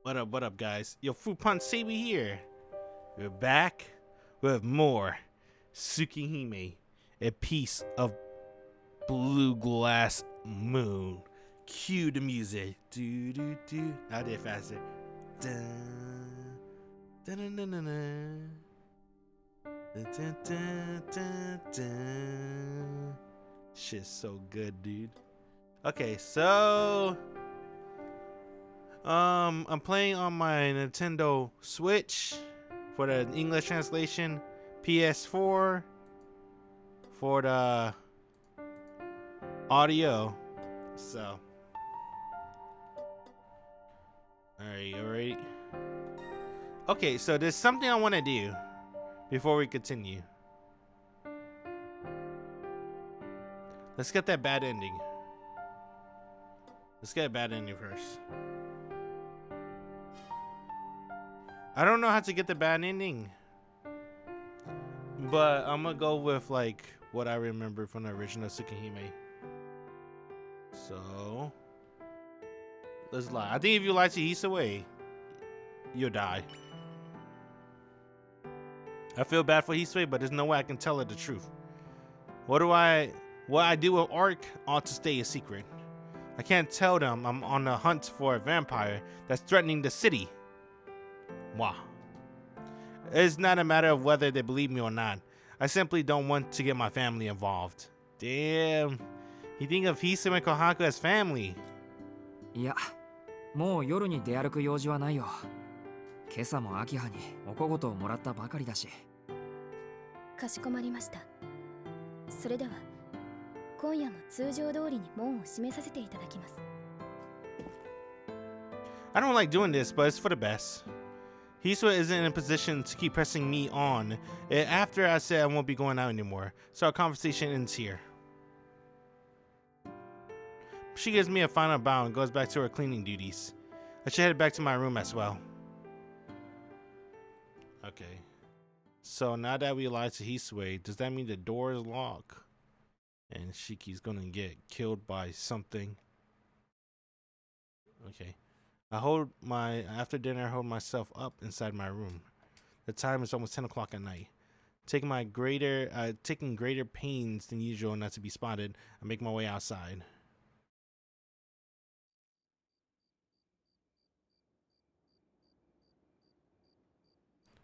What up, guys? Yo, Fruit Punch Sabi here. We're back with more Tsukihime, a piece of blue glass moon. Cue the music. Do do do. I did faster. Dun, dun, dun, dun, dun, dun. Dun, dun, dun, dun, dun. Shit's so good, dude. Okay, so I'm playing on my Nintendo Switch for the English translation, PS4 for the audio. So, alright, you ready? Okay, so there's something I want to do before we continue. Let's get that bad ending. Let's get a bad ending first. I don't know how to get the bad ending, but I'm gonna go with like what I remember from the original Tsukihime. So let's lie. I think if you lie to Hisue, you'll die. I feel bad for Hisue, but there's no way I can tell her the truth. What I do with Arc ought to stay a secret. I can't tell them I'm on the hunt for a vampire that's threatening the city. Wow. It's not a matter of whether they believe me or not. I simply don't want to get my family involved. Damn. You think of Hisui and Kohaku as family? いや、もう夜に出歩く用事はないよ。今朝も秋葉にお小言をもらったばかりだし。かしこまりました。それでは今夜も通常通りに門を閉めさせていただきます。I don't like doing this, but it's for the best. Hisui isn't in a position to keep pressing me on after I said I won't be going out anymore, so our conversation ends here. She gives me a final bow and goes back to her cleaning duties. I should head back to my room as well. Okay. So now that we lied to Hisui, does that mean the door is locked? And Shiki's gonna get killed by something. Okay. After dinner, I hold myself up inside my room. The time is almost 10 o'clock at night. Taking greater pains than usual not to be spotted, I make my way outside.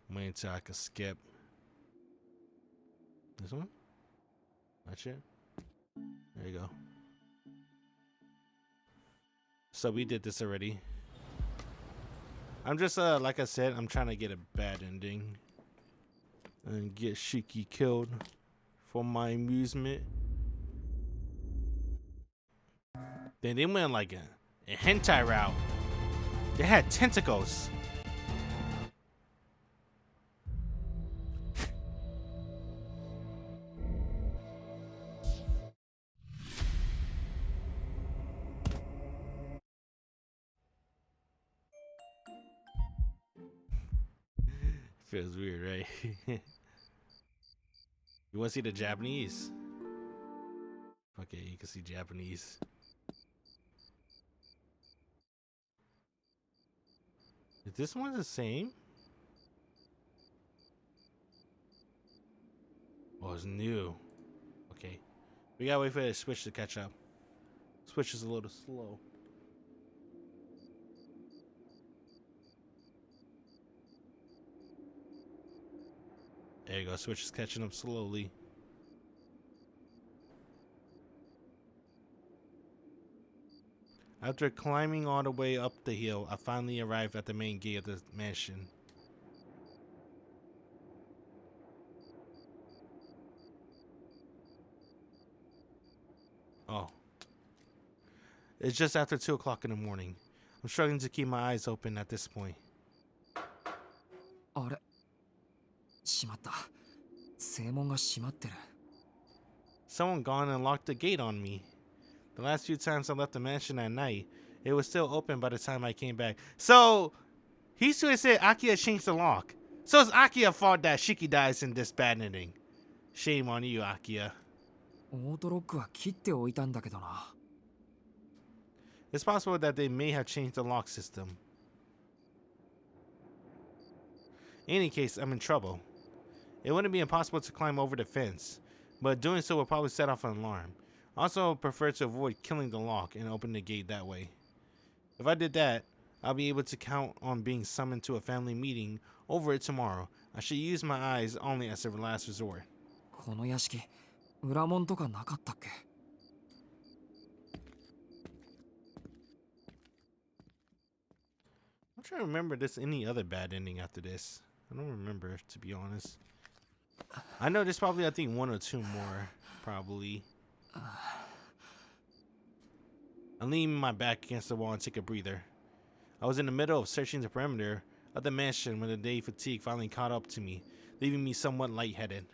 I'm waiting until I can skip. This one? That's it? There you go. So we did this already. I'm just, like I said, I'm trying to get a bad ending. And get Shiki killed for my amusement. Then they went like a hentai route. They had tentacles. Feels weird, right? You want to see the Japanese? Okay, you can see Japanese. Is this one the same? Oh, it's new. Okay. We gotta wait for the Switch to catch up. Switch is a little slow. There you go, Switch is catching up slowly. After climbing all the way up the hill, I finally arrived at the main gate of the mansion. Oh. It's just after 2 o'clock in the morning. I'm struggling to keep my eyes open at this point. あれ、しまった。正門が閉まってる。Someone gone and locked the gate on me. The last few times I left the mansion at night, it was still open by the time I came back. So, Hisui said Akia changed the lock. So it's Akia's fault that Shiki dies in this bad ending. Shame on you, Akia. オートロックは切っておいたんだけどな。It's possible that they may have changed the lock system. In any case, I'm in trouble. It wouldn't be impossible to climb over the fence, but doing so would probably set off an alarm. I also prefer to avoid killing the lock and open the gate that way. If I did that, I'll be able to count on being summoned to a family meeting over it tomorrow. I should use my eyes only as a last resort. この屋敷、裏門とかなかったっけ？ I'm trying to remember there's any other bad ending after this. I don't remember, to be honest. I know there's probably, I think, one or two more, probably. I'm leaning my back against the wall and take a breather. I was in the middle of searching the perimeter of the mansion when the day fatigue finally caught up to me, leaving me somewhat lightheaded.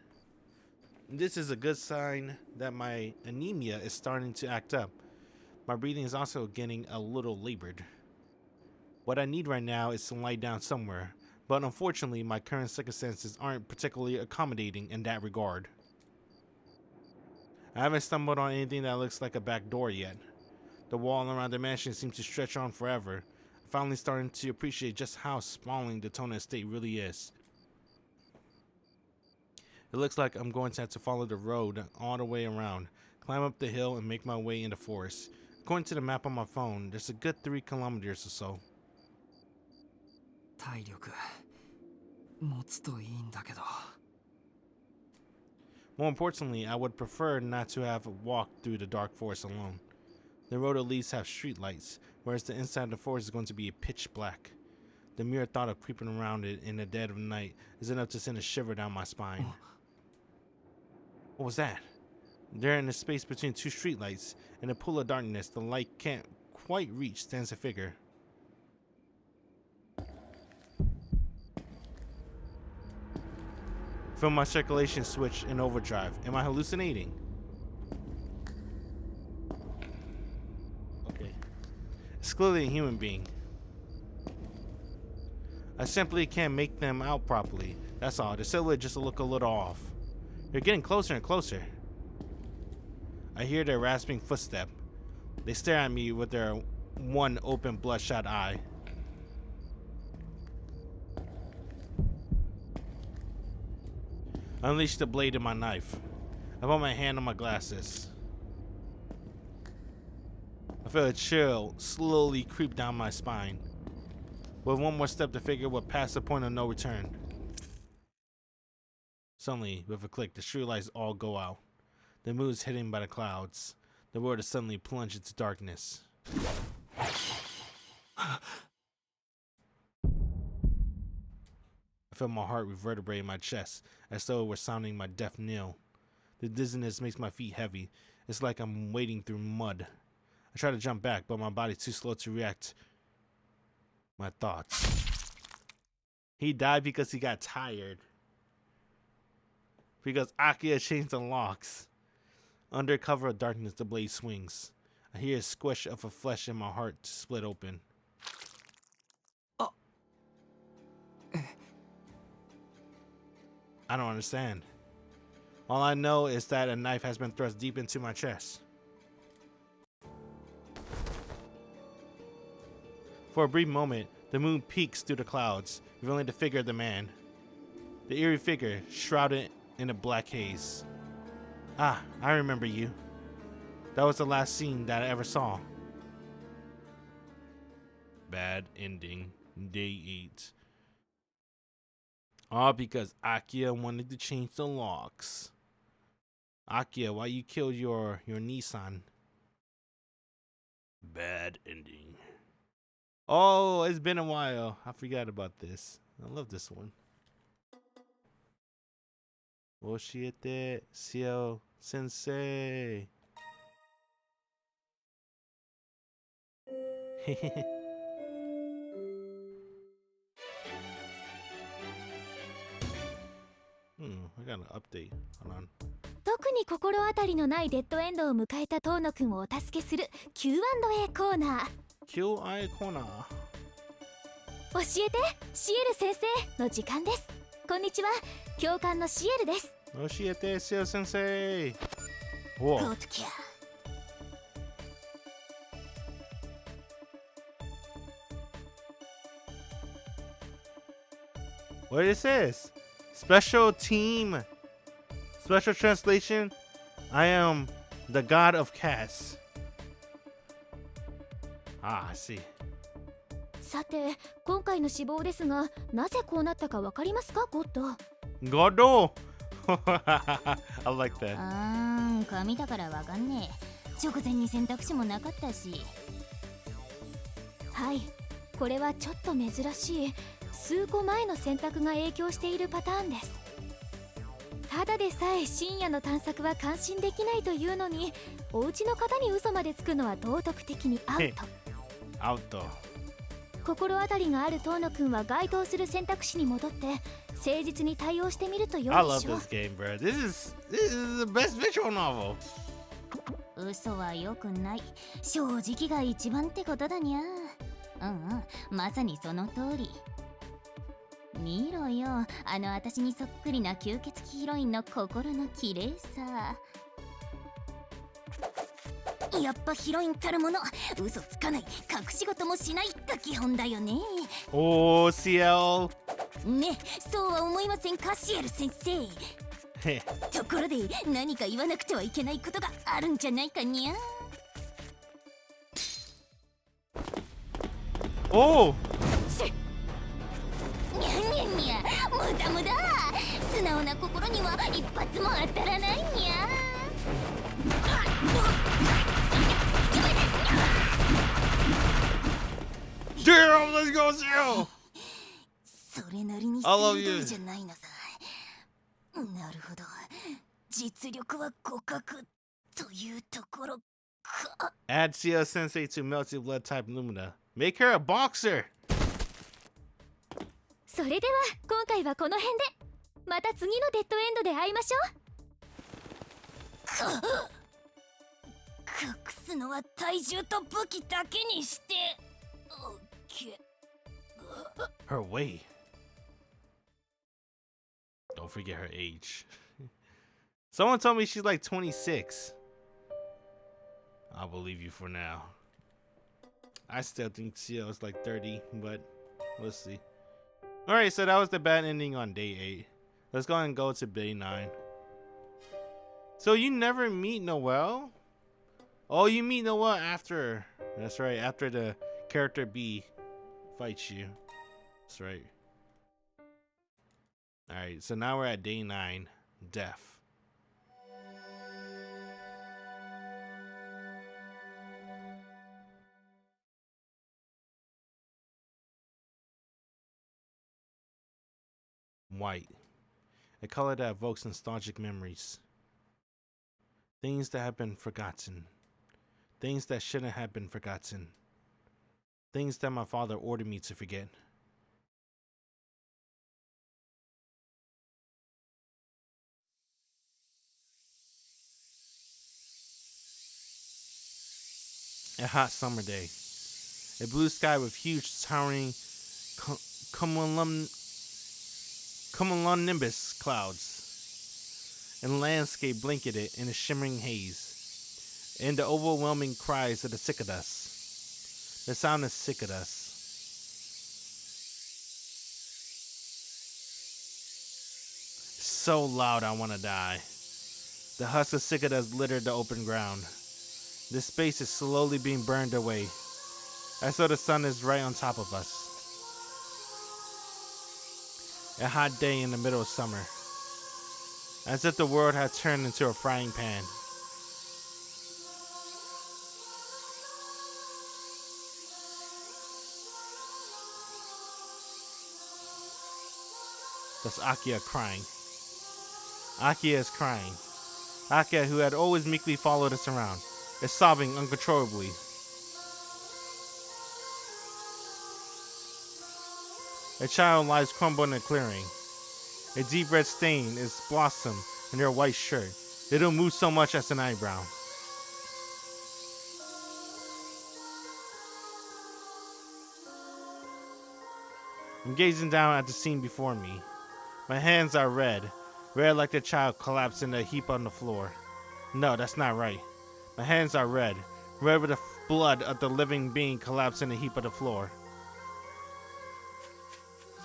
This is a good sign that my anemia is starting to act up. My breathing is also getting a little labored. What I need right now is to lie down somewhere, but unfortunately my current circumstances aren't particularly accommodating in that regard. I haven't stumbled on anything that looks like a back door yet. The wall around the mansion seems to stretch on forever. I'm finally starting to appreciate just how sprawling the Tona estate really is. It looks like I'm going to have to follow the road all the way around, climb up the hill, and make my way in the forest. According to the map on my phone, there's a good 3 kilometers or so. 体力持つといいんだけど。 More importantly, I would prefer not to have walked through the dark forest alone. The road at least have street lights, whereas the inside of the forest is going to be pitch black. The mere thought of creeping around it in the dead of night is enough to send a shiver down my spine. What was that? There in the space between 2 streetlights, in a pool of darkness the light can't quite reach, stands a figure. Feel my circulation switch in overdrive. Am I hallucinating? Okay. It's clearly a human being. I simply can't make them out properly. That's all. The silhouette just look a little off. They're getting closer and closer. I hear their rasping footstep. They stare at me with their one open bloodshot eye. I unleash the blade of my knife. I put my hand on my glasses. I feel a chill slowly creep down my spine. With one more step, the figure would pass the point of no return. Suddenly, with a click, the streetlights all go out. The moon is hidden by the clouds. The world is suddenly plunged into darkness. I feel my heart reverberate in my chest, as though it were sounding my death knell. The dizziness makes my feet heavy. It's like I'm wading through mud. I try to jump back, but my body's too slow to react. My thoughts. He died because he got tired. Because Akia changed the locks. Under cover of darkness, the blade swings. I hear a squish of a flesh in my heart to split open. I don't understand. All I know is that a knife has been thrust deep into my chest. For a brief moment, the moon peeks through the clouds, revealing the figure of the man. The eerie figure, shrouded in a black haze. Ah, I remember you. That was the last scene that I ever saw. Bad ending. Day 8. All because Akia wanted to change the locks. Akia, why you killed your Nissan? Bad ending. Oh, it's been a while. I forgot about this. I love this one. Oshiete Ciel Sensei. I got an update. Hold on. 特に心当たりのないデッドエンドを迎えた遠野くんをお助けする Q&A コーナー。 Q&A コーナー。教えてシエル先生の時間です。こんにちは、教官のシエルです。教えてシエル先生。おう。 Go to care. What is this? Special team. Special translation. I am the god of cats. Ah, I see. さて、今回の死亡ですが、なぜこうなったかわかりますか、ゴッド？ Godo. I like that. 紙だからわかんねえ。直前に選択肢もなかったし。はい、これはちょっと珍しい数個前の選択が影響しているパターンです。ただでさえ深夜の探索は感心できないというのに、お家の方に嘘までつくのは道徳的にアウト。アウト。心当たりがある遠野くんは該当する選択肢に戻って誠実に対応してみると良 I いで love しょう。 this game, bro. This is the best visual novel. 嘘は良くない。正直が一番ってことだにゃ。まさにその通り。見ろよ、あの私にそっくりな吸血鬼ヒロインの心の綺麗さ。やっぱヒロインたるもの、嘘つかない、隠し事もしないが基本だよね。Oh, Ciel. ね、そうは思いませんか、シエル先生。ところで何か言わなくてはいけないことがあるんじゃないかにゃ。Oh. にゃにゃにゃ、無駄無駄。素直な心には一発も当たらないにゃ。Damn, let's go, Ciel. それなりに I love 鋭 you. いじゃないのさ。なるほど、実力は互角というところか。 Add Ciel Sensei to Melted Blood type Lumina. Make her a boxer. それでは今回はこの辺で、また次のデッドエンドで会いましょう。隠すのは体重と武器だけにして。Her weight. Don't forget her age. Someone told me she's like 26. I'll believe you for now. I still think Ciel is like 30, but let's see. Alright, so that was the bad ending on day 8. Let's go and go to day 9. So you never meet Noelle? Oh, you meet Noelle after. That's right, after the character B fights you. That's right. Alright, so now we're at day 9. Death. White. A color that evokes nostalgic memories. Things that have been forgotten. Things that shouldn't have been forgotten. Things that my father ordered me to forget. A hot summer day. A blue sky with huge towering cumulonimbus clouds. And landscape blanketed in a shimmering haze. And the overwhelming cries of the cicadas. The sound of cicadas. So loud I want to die. The husks of cicadas litter the open ground. This space is slowly being burned away, as though the sun is right on top of us. A hot day in the middle of summer, as if the world had turned into a frying pan. That's Akia crying. Akia is crying. Akia, who had always meekly followed us around, is sobbing uncontrollably. A child lies crumbled in a clearing. A deep red stain is blossom in her white shirt. They don't move so much as an eyebrow. I'm gazing down at the scene before me. My hands are red like the child collapsed in a heap on the floor. No, that's not right. My hands are red with the blood of the living being collapsed in a heap on the floor.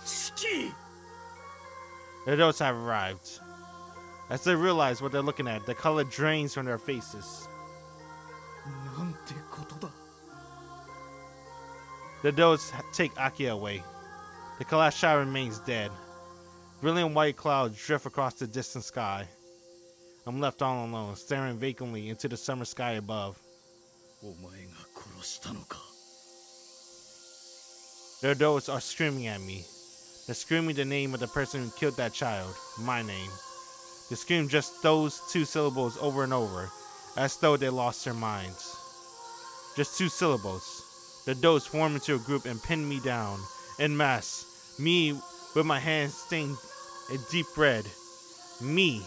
シキ、The adults have arrived. As they realize what they're looking at, the color drains from their faces. なんてことだ。 The adults take Aki away. The collapsed child remains dead. Brilliant white clouds drift across the distant sky. I'm left all alone, staring vacantly into the summer sky above. お前が殺したのか。 The adults are screaming at me. They're screaming the name of the person who killed that child, my name. They scream just those 2 syllables over and over, as though they lost their minds. Just 2 syllables. The adults form into a group and pin me down, en masse. Me, with my hands stained a deep red. Me,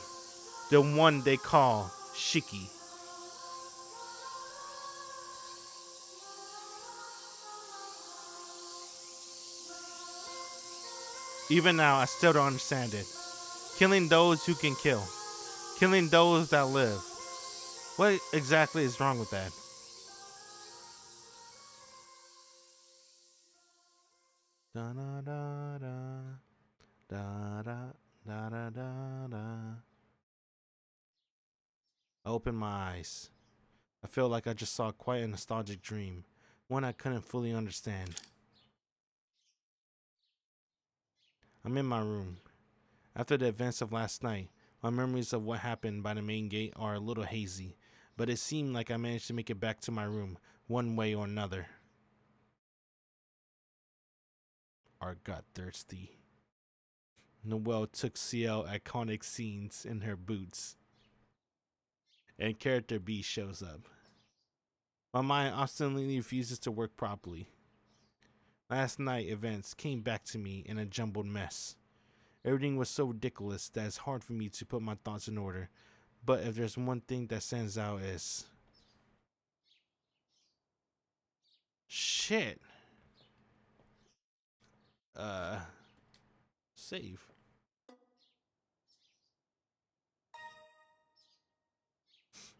the one they call Shiki. Even now, I still don't understand it. Killing those who can kill. Killing those that live. What exactly is wrong with that? Da da da da da da da da da. I open my eyes. I feel like I just saw quite a nostalgic dream, one I couldn't fully understand. I'm in my room. After the events of last night, my memories of what happened by the main gate are a little hazy, but it seemed like I managed to make it back to my room one way or another. Art got thirsty. Noelle took Ciel iconic scenes in her boots. And character B shows up. My mind obstinately refuses to work properly. Last night events came back to me in a jumbled mess. Everything was so ridiculous that it's hard for me to put my thoughts in order. But if there's one thing that stands out is... shit. Save.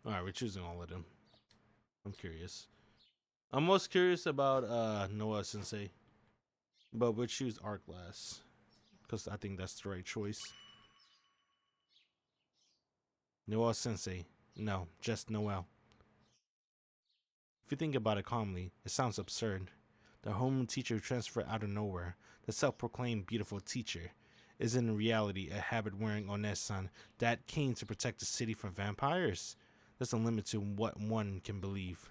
Alright, we're choosing all of them. I'm curious. I'm most curious about Noah Sensei. But we'll choose Art Glass. Because I think that's the right choice. Noelle Sensei. No, just Noelle. If you think about it calmly, it sounds absurd. The homeroom teacher who transferred out of nowhere, the self-proclaimed beautiful teacher, is in reality a habit-wearing Onesan that came to protect the city from vampires. There's a limit to what one can believe.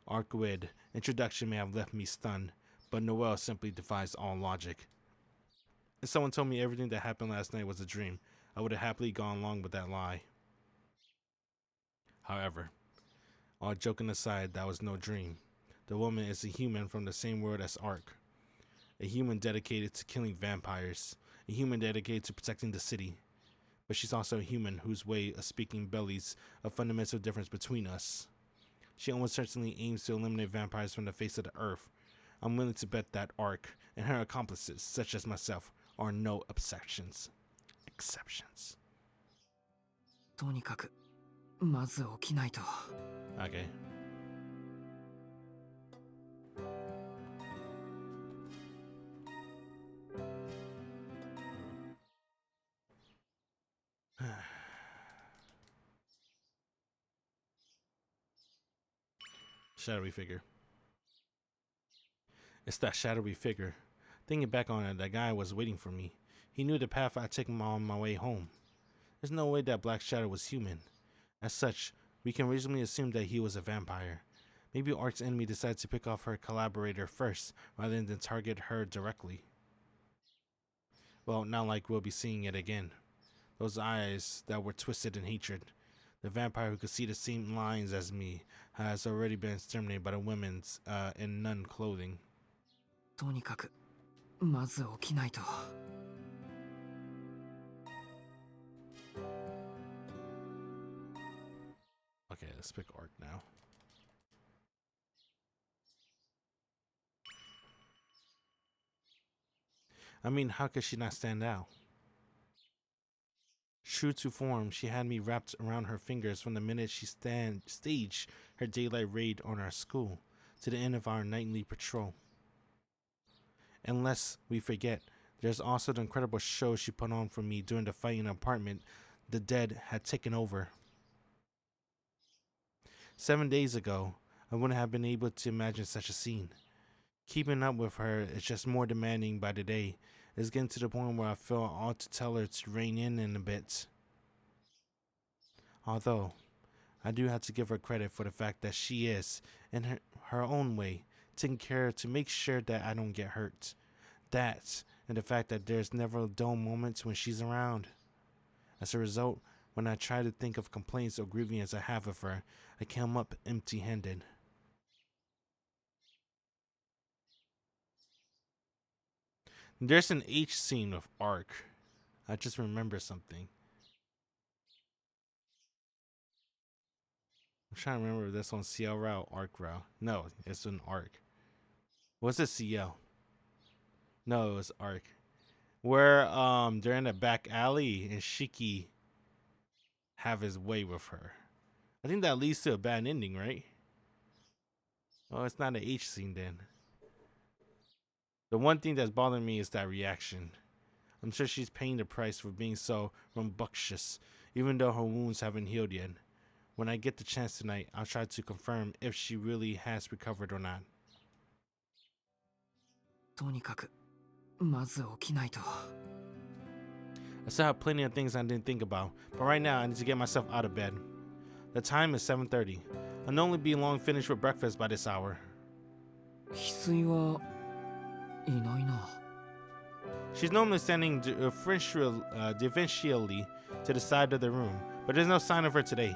Arcueid introduction may have left me stunned, but Noelle simply defies all logic. If someone told me everything that happened last night was a dream, I would have happily gone along with that lie. However, all joking aside, that was no dream. The woman is a human from the same world as Ark. A human dedicated to killing vampires. A human dedicated to protecting the city. But she's also a human whose way of speaking bellies a fundamental difference between us. She almost certainly aims to eliminate vampires from the face of the earth. I'm willing to bet that Ark and her accomplices, such as myself, are no exceptions. とにかくまず起きないと。 Okay. Shadowy figure. It's that shadowy figure. Thinking back on it, that guy was waiting for me. He knew the path I'd taken on my way home. There's no way that Black Shadow was human. As such, we can reasonably assume that he was a vampire. Maybe Ark's enemy decided to pick off her collaborator first, rather than target her directly. Well, not like we'll be seeing it again. Those eyes that were twisted in hatred. The vampire who could see the same lines as me has already been exterminated by the women's in nun clothing. とにかくまず起きないと。 Okay, let's pick Ark now. I mean, how could she not stand out? True to form, she had me wrapped around her fingers from the minute she staged her daylight raid on our school to the end of our nightly patrol. And lest we forget, There's also the incredible show she put on for me during the fight in the apartment the dead had taken over. 7 days ago, I wouldn't have been able to imagine such a scene. Keeping up with her is just more demanding by the day. It's getting to the point where I feel I ought to tell her to rein in a bit. Although, I do have to give her credit for the fact that she is, in her own way, taking care to make sure that I don't get hurt. That, and the fact that there's never dull moments when she's around. As a result, when I try to think of complaints or grievances I have of her, I come up empty-handed. There's an H scene of Arc. I just remember something. I'm trying to remember if that's on CL route, Arc route. No, it's an Arc. Was it CL? No, it was Arc. Where they're in a back alley and Shiki have his way with her. I think that leads to a bad ending, right? Oh, it's not an H scene then. The one thing that's bothering me is that reaction. I'm sure she's paying the price for being so rambunctious, even though her wounds haven't healed yet. When I get the chance tonight, I'll try to confirm if she really has recovered or not. とにかくまず起きないと。 I still have plenty of things I didn't think about, but right now I need to get myself out of bed. The time is 7:30. I'll normally be long finished with breakfast by this hour. 翡翠はいないな。 She's normally standing deferentially to the side of the room, but there's no sign of her today.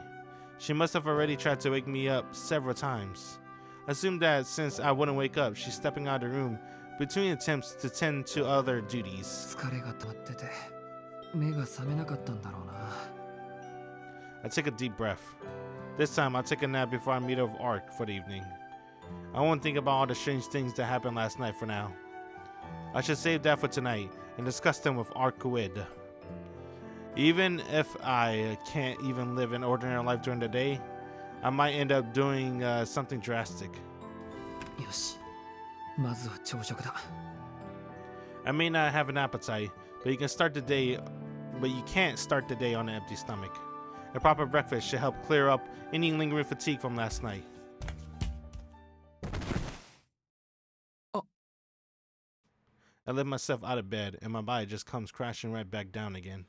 She must have already tried to wake me up several times. I assume that since I wouldn't wake up, she's stepping out of the room between attempts to tend to other duties. 疲れが溜まってて目が覚めなかったんだろうな。 I take a deep breath. This time I'll take a nap before I meet up with Arc for the evening. I won't think about all the strange things that happened last night for now. I should save that for tonight and discuss them with Arcueid. Even if I can't even live an ordinary life during the day, I might end up doing something drastic. よし、まずは朝食だ。 I may not have an appetite, but you can't start the day on an empty stomach. A proper breakfast should help clear up any lingering fatigue from last night. Oh. I let myself out of bed and my body just comes crashing right back down again.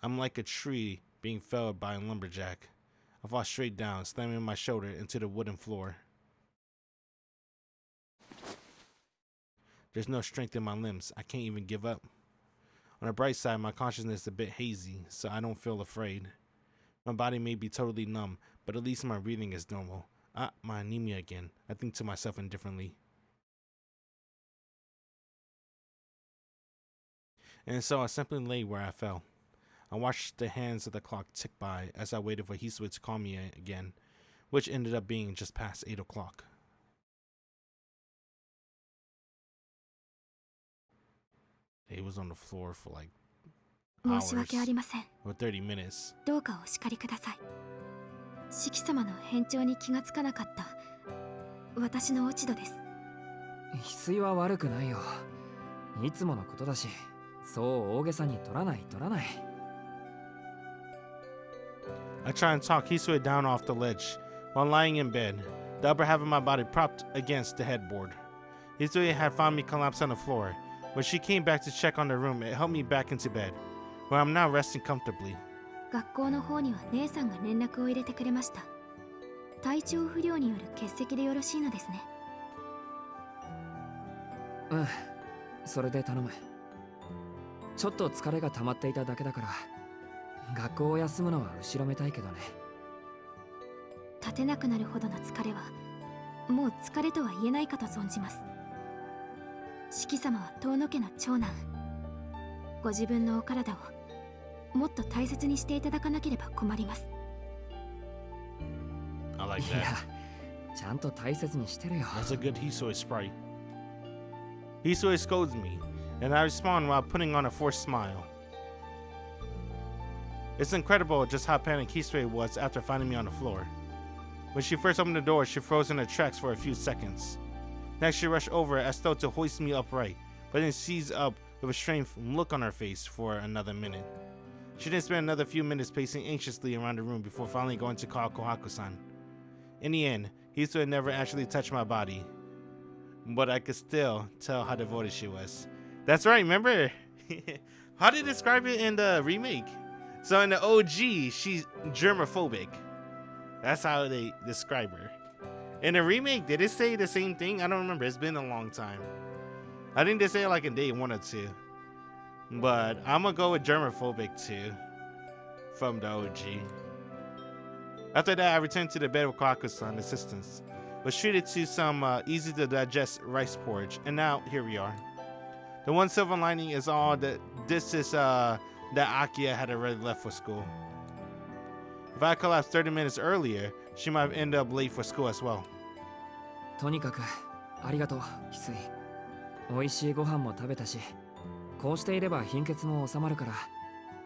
I'm like a tree being felled by a lumberjack. I fall straight down, slamming my shoulder into the wooden floor. There's no strength in my limbs. I can't even give up. On the bright side, my consciousness is a bit hazy, so I don't feel afraid. My body may be totally numb, but at least my breathing is normal. My anemia again. I think to myself indifferently. And so I simply lay where I fell. I watched the hands of the clock tick by as I waited for Hisui to call me again, which ended up being just past 8 o'clock. He was on the floor for like 申 hours し訳ありません。 or 30 minutes. どうかお叱りください。四季様の変調に気がつかなかった私の落ち度です。翡翠は悪くないよ。いつものことだし、そう大げさに取らない。 I try and talk Hisui down off the ledge while lying in bed, the upper half of my body propped against the headboard. Hisui had found me collapsed on the floor. When she came back to check on the room, it helped me back into bed, where I'm now resting comfortably. 学校の方には姉さんが連絡を入れてくれました。体調不良による欠席でよろしいのですね。うん、それで頼む。ちょっと疲れが溜まっていただけだから、学校を休むのは後ろめたいけどね。立てなくなるほどの疲れはもう疲れとは言えないかと存じます。四季様は遠野家の長男。ご自分のお体をもっと大切にしていただかなければ困ります。 I like いや、 that. ちゃんと大切にしてるよ。 That's a good Hisui sprite. Hisui scolds me, and I respond while putting on a forced smile. It's incredible just how panicked Hisui was after finding me on the floor. When she first opened the door, she froze in her tracks for a few seconds. Next, she rushed over as though to hoist me upright, but then seized up with a strange look on her face for another minute. She didn't spend another few minutes pacing anxiously around the room before finally going to call Kohaku-san. In the end, he still never actually touched my body, but I could still tell how devoted she was. That's right, remember? How did they describe it in the remake? So in the OG, she's germophobic. That's how they describe her. In the remake, did it say the same thing? I don't remember. It's been a long time. I think they say it like in day 1 or 2. But I'm gonna go with germophobic too from the OG. After that, I returned to the bed with Kohaku-san assistance. Was treated to some easy to digest rice porridge, and now here we are. The one silver lining is all that this is that Akia had already left for school. If I collapsed 30 minutes earlier, she might have ended up late for school as well. とにかくありがとう、翡翠。美味しいご飯も食べたし、こうしていれば貧血も収まるから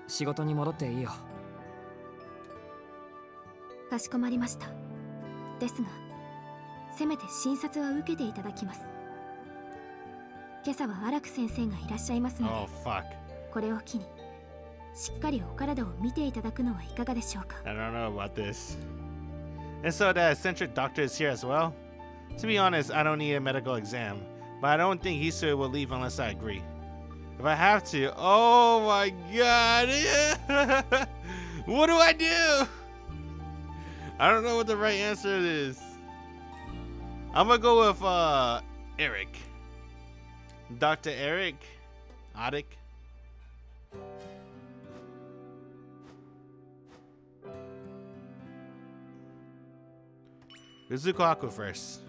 仕事に戻っていいよ。かしこまりました。ですが、せめて診察は受けていただきます。今朝は荒木先生がいらっしゃいますので、これを機にしっかりお体を見ていただくのはいかがでしょうか。I don't know about this. And so the eccentric doctor is here as well? To be honest, I don't need a medical exam, but I don't think Hisui will leave unless I agree. If I have to, oh my god! What do I do? I don't know what the right answer is. I'm gonna go with Eric. Dr. Eric? Adik? Kohaku first.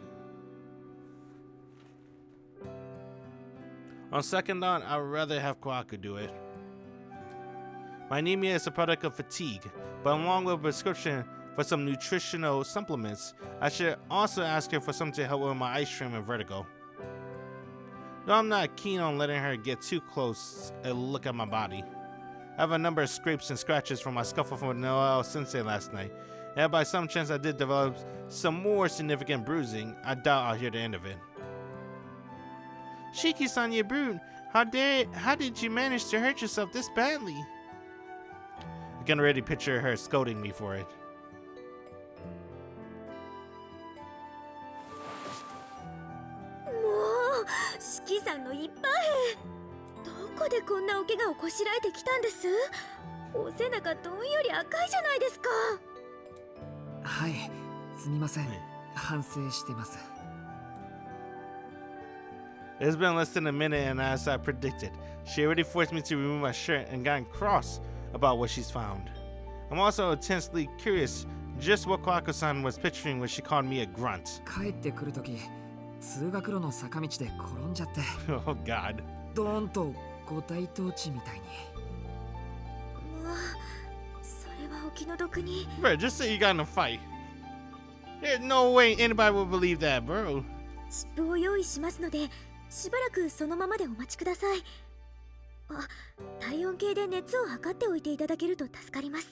On second thought, I would rather have Kohaku do it. My anemia is a product of fatigue, but along with a prescription for some nutritional supplements, I should also ask her for something to help with my eye strain and vertigo. Though I'm not keen on letting her get too close and look at my body. I have a number of scrapes and scratches from my scuffle with Noel Sensei last night, and by some chance I did develop some more significant bruising, I doubt I'll hear the end of it. Shiki-san, you brute! How did you manage to hurt yourself this badly? I can already picture her scolding me for it. シキさんの一般兵、どこでこんなお怪我をこしらえてきたんです？お背中どんより赤いじゃないですか。はい、すみません。反省してます。It's been less than a minute, and as I predicted, she already forced me to remove my shirt and gotten cross about what she's found. I'm also intensely curious just what Kohaku-san was picturing when she called me a grunt. 帰ってくるとき、通学路の坂道で転んじゃって。Oh God. ドーンと五体投地みたいに。もう、それはお気の毒に。Bro, just say you got in a fight. There's no way anybody would believe that, bro. 湿布を用意しますので、しばらくそのままでお待ちください。あ、体温計で熱を測っておいていただけると助かります。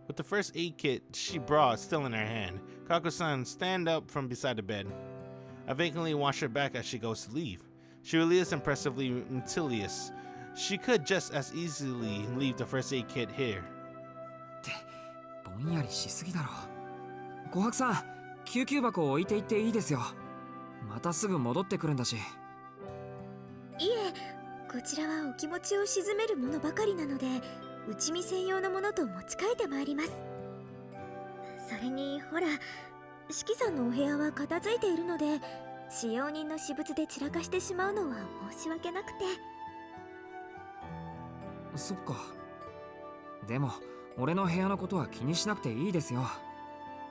With the first aid kit she brought still in her hand, Kohaku-san stand up from beside the bed. I vacantly watch her back as she goes to leave. She really is impressively meticulous. She could just as easily leave the first aid kit here. ってぼんやりしすぎだろ。琥珀さん、救急箱を置いていっていいですよ。またすぐ戻ってくるんだし。いえ、こちらはお気持ちを鎮めるものばかりなので、内見専用のものと持ち替えてまいります。それにほら、四季さんのお部屋は片付いているので、使用人の私物で散らかしてしまうのは申し訳なくて。そっか。でも俺の部屋のことは気にしなくていいですよ。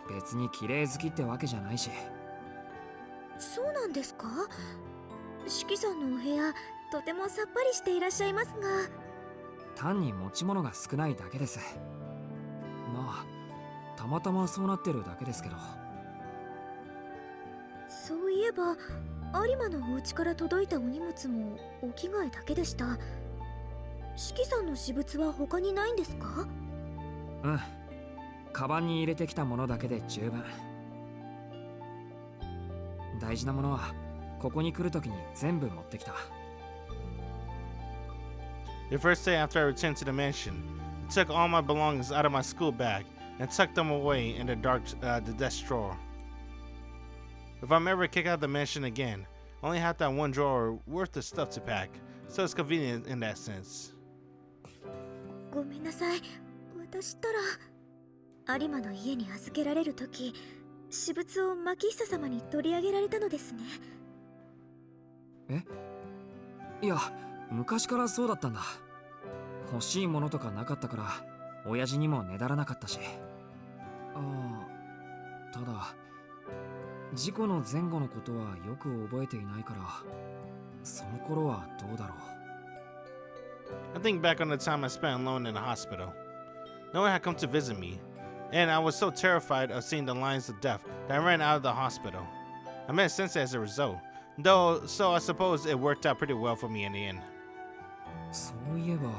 別に綺麗好きってわけじゃないし。そうなんですか？四季さんのお部屋、とてもさっぱりしていらっしゃいますが。単に持ち物が少ないだけです。まあたまたまそうなってるだけですけど。そういえば有馬のお家から届いたお荷物もお着替えだけでした。四季さんの私物は他にないんですか？うん、カバンに入れてきたものだけで十分。大事なものはここに来るときに全部持ってきた。 The first day after I returned to the mansion, I took all my belongings out of my school bag and tucked them away in the desk drawer. If I'm ever kicked out of the mansion again, I only have that one drawer worth of stuff to pack, so it's convenient in that sense. ごめんなさい。私ったら有馬の家に預けられるとき、私物を牧久様に取り上げられたのですね。え？いや、昔からそうだったんだ。欲しいものとかなかったから親父にもねだらなかったし。ああ、ただ事故の前後のことはよく覚えていないから、その頃はどうだろう。 I think back on the time I spent alone in the hospital. No one had come to visit me, and I was so terrified of seeing the lines of death that I ran out of the hospital. I met Sensei as a result, though, so I suppose it worked out pretty well for me in the end. そういえば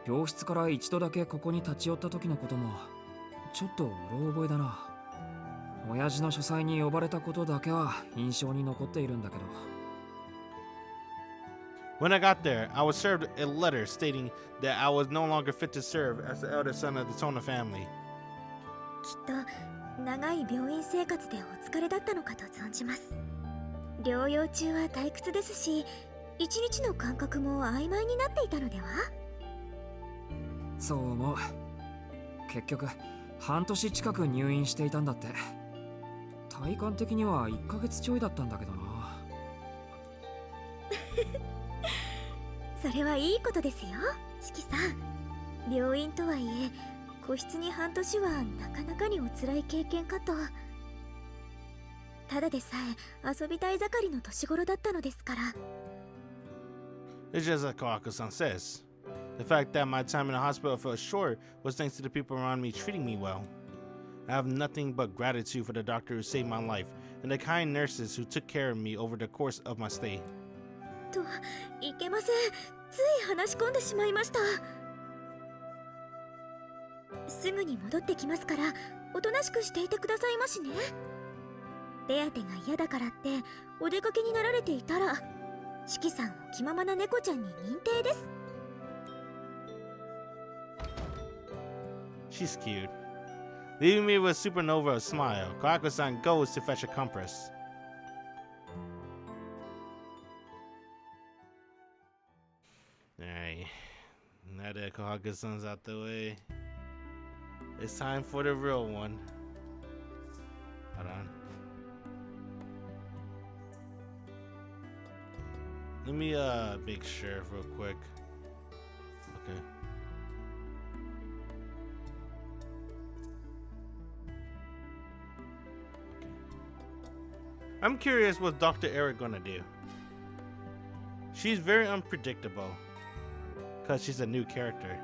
病室から一度だけここに立ち寄った時のこともちょっとうろ覚えだな。親父の書斎に呼ばれたことだけは印象に残っているんだけど。 When I got there, I was served a letter stating that I was no longer fit to serve as the elder son of the Tona family. きっと長い病院生活でお疲れだったのかと存じます。療養中は退屈ですし、一日の感覚も曖昧になっていたのでは？そう思う。結局半年近く入院していたんだって。体感的には1ヶ月ちょいだったんだけどな。それはいいことですよ、四季さん。病院とはいえ個室に半年はなかなかにお辛い経験かと。ただでさえ遊びたい盛りの年頃だったのですから。 It's just like Kawaku-san says. The fact that my time in the hospital felt short was thanks to the people around me treating me well. I have nothing but gratitude for the doctor who saved my life and the kind nurses who took care of me over the course of my stay. といけません。つい話し込んでしまいました。すぐに戻ってきますからおとなしくしていてくださいましね。手当てが嫌だからってお出かけになられていたら四季さんを気ままな猫ちゃんに認定です。 She's cute. Leaving me with a supernova smile, Kawaku-san goes to fetch a compress. Alright, now that Kawaku-san's out the way, it's time for the real one. Hold on. Let me make sure real quick. Okay. I'm curious what Dr. Eric gonna do. She's very unpredictable because she's a new character.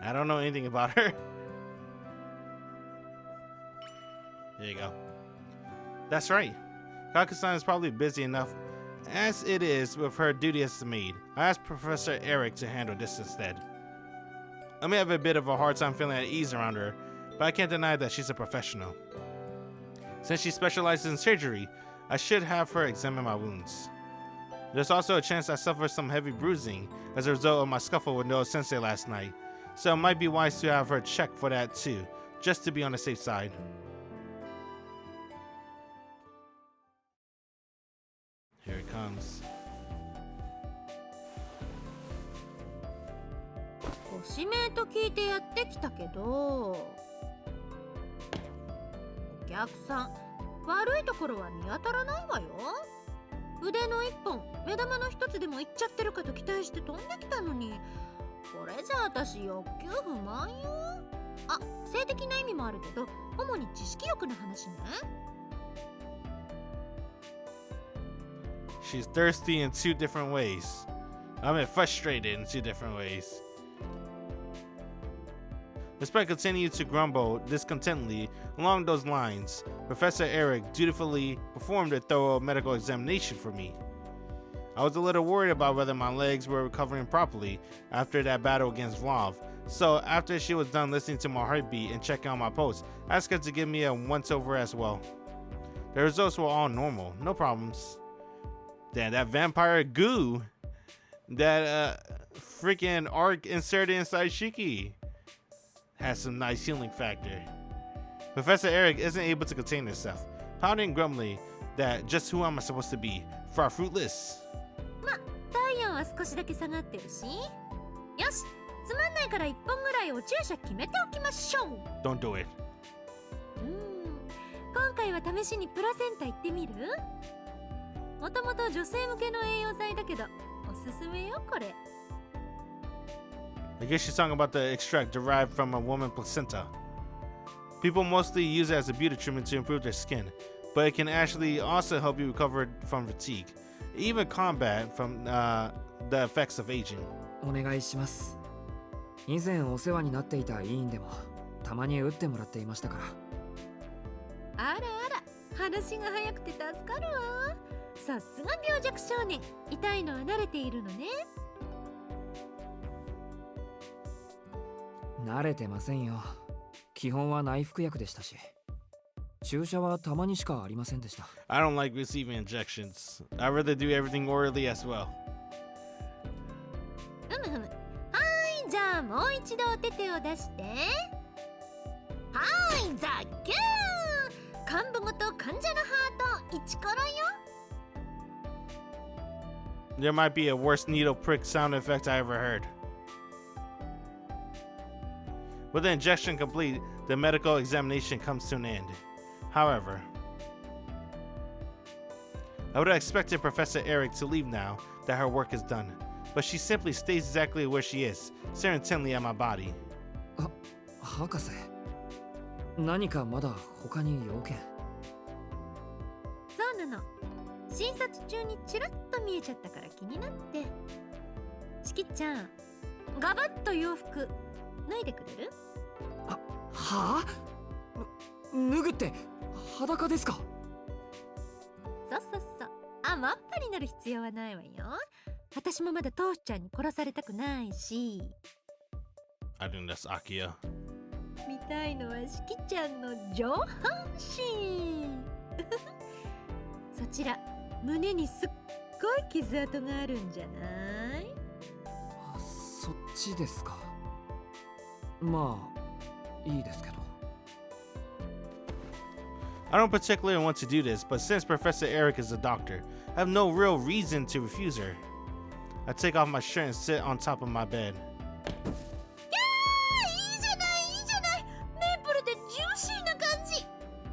I don't know anything about her. There you go. That's right. Kaku-san is probably busy enough as it is with her duty as the maid. I asked Professor Eric to handle this instead. I may have a bit of a hard time feeling at ease around her, but I can't deny that she's a professional. Since she specializes in surgery, I should have her examine my wounds. There's also a chance I suffered some heavy bruising as a result of my scuffle with Noah Sensei last night, so it might be wise to have her check for that too, just to be on the safe side. Here it comes. ご指名と聞いてやってきたけど、お客さん悪いところは見当たらないわよ。腕の一本目玉の一つでもいっちゃってるかと期待して飛んできたのに、これじゃ私欲求不満よ。あ、性的な意味もあるけど主に知識欲の話ね。She's thirsty in two different ways. I mean, frustrated in two different ways. Despite continuing to grumble discontentedly along those lines, Professor Eric dutifully performed a thorough medical examination for me. I was a little worried about whether my legs were recovering properly after that battle against Vlav, so after she was done listening to my heartbeat and checking on my pulse, I asked her to give me a once-over as well. The results were all normal, no problems. Damn, that vampire goo that freaking Arc inserted inside Shiki has some nice healing factor. Professor Eric isn't able to contain himself, pouting grumbly that just who am I supposed to be? Far fruitless. ま、体温は少しだけ下がってるし。よし、つまんないから1本ぐらいお注射決めておきましょう。Don't do it. 今回は試しにプラセンタ行ってみる？もともと女性向けの栄養剤だけど、おすすめよこれ。I guess she's talking about the extract derived from a woman placenta. People mostly use it as a beauty treatment to improve their skin, but it can actually also help you recover from fatigue, even combat from the effects of aging. お願いします。以前お世話になっていた医院でもたまに打ってもらっていましたから。あらあら、話が早くて助かるわ。さすが病弱少年、痛いのは慣れているのね。慣れてませんよ。基本は内服薬でしたし、注射はたまにしかありませんでした。I don't like receiving injections. I'd rather do everything orally as well. ふむ。はい、じゃあもう一度お手手を出して。はい、ザッキュー。幹部ごと患者のハート1コロよ。There might be a worse needle prick sound effect I ever heard. With the injection complete, the medical examination comes to an end. However, I would have expected Professor Eric to leave now that her work is done, but she simply stays exactly where she is, staring intently at my body. 博士、何かまだ他に要件？そうなの。診察中にチラッと見えちゃったから気になって。しきちゃん、ガバッと洋服脱いでくれる？はあ？脱ぐって裸ですか？そう。真っ赤になる必要はないわよ。私もまだトーシちゃんに殺されたくないし。I think that's Akia. 見たいのはしきちゃんの上半身。そちら、胸にすっごい傷跡があるんじゃない？そっちですか。まあいいですけど。I don't particularly want to do this, but since Professor Eric is a doctor, I have no real reason to refuse her. I take off my shirt and sit on top of my bed. いいじゃないメープルでジューシーな感じ。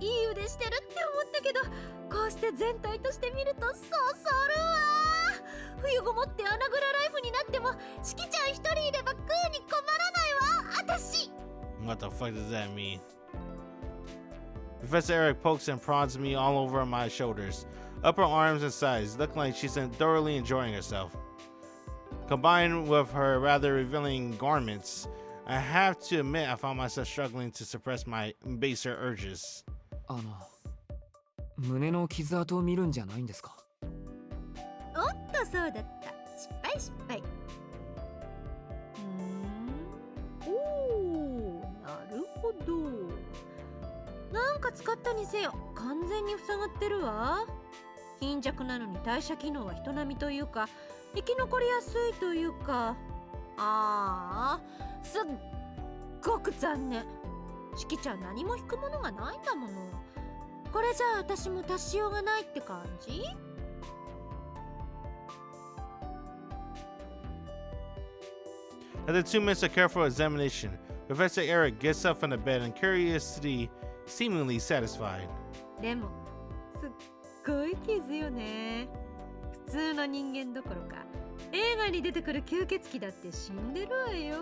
いい腕してるって思ったけど、こうして全体として見るとそそるわ。冬ごもって穴蔵ライフになってもしきちゃん一人いれば食うに困らないわ、私。 What the fuck does that mean? Professor Eric pokes and prods me all over my shoulders, upper arms and sides, looking like she's thoroughly enjoying herself. Combined with her rather revealing garments, I have to admit I found myself struggling to suppress my baser urges. 胸の傷跡を見るんじゃないんですか？おっと、そうだった。失敗。おー、なるほど。なんか使ったにせよ完全に塞がってるわ。貧弱なのに代謝機能は人並みというか、生き残りやすいというか。すっごく残念。しきちゃん何も引くものがないんだもの。これじゃあ私も足しようがないって感じ？ After 2 minutes of careful examination, Professor Eric gets up from the bed and curiously seemingly satisfied. でもすっごい傷よね。普通の人間どころか映画に出てくる吸血鬼だって死んでるわよ。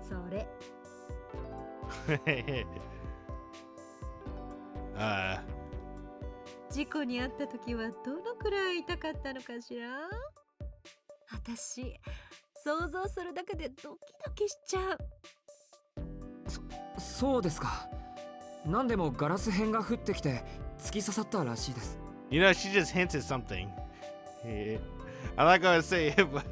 それ事故に遭った時はどのくらい痛かったのかしら。私想像するだけでドキドキしちゃう。そうですか。何でもガラス片が降ってきて突き刺さったらしいです。You know, she just hinted something. I'm not gonna say it, but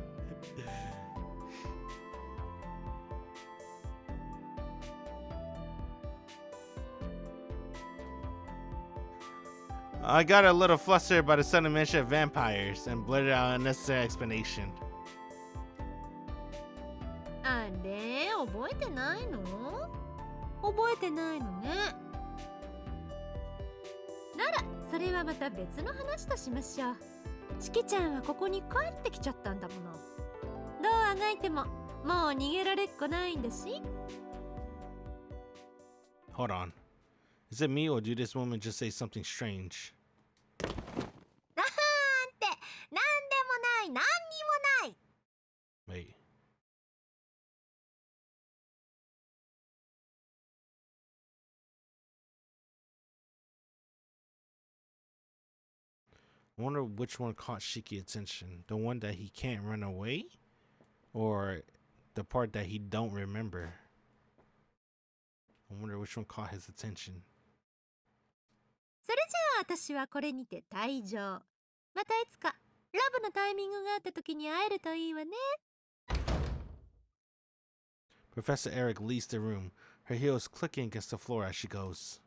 I got a little flustered by the sudden mention of vampires and blurted out an unnecessary explanation. あれ覚えてないの？覚えてないのね。ならそれはまた別の話としましょう。チキちゃんはここに帰ってきちゃったんだもの。どうあがいてももう逃げられっこないんだし。Hold on. Is it me or did this woman just say something strange? なんてなんでもない、なんにもない。 Wait. I wonder which one caught Shiki's attention. The one that he can't run away? Or the part that he don't remember? I wonder which one caught his attention. それじゃあ私はこれにて退場。またいつかラブのタイミングがあった時に会えるといいわね。 Professor Eric leaves the room, her heels clicking against the floor as she goes.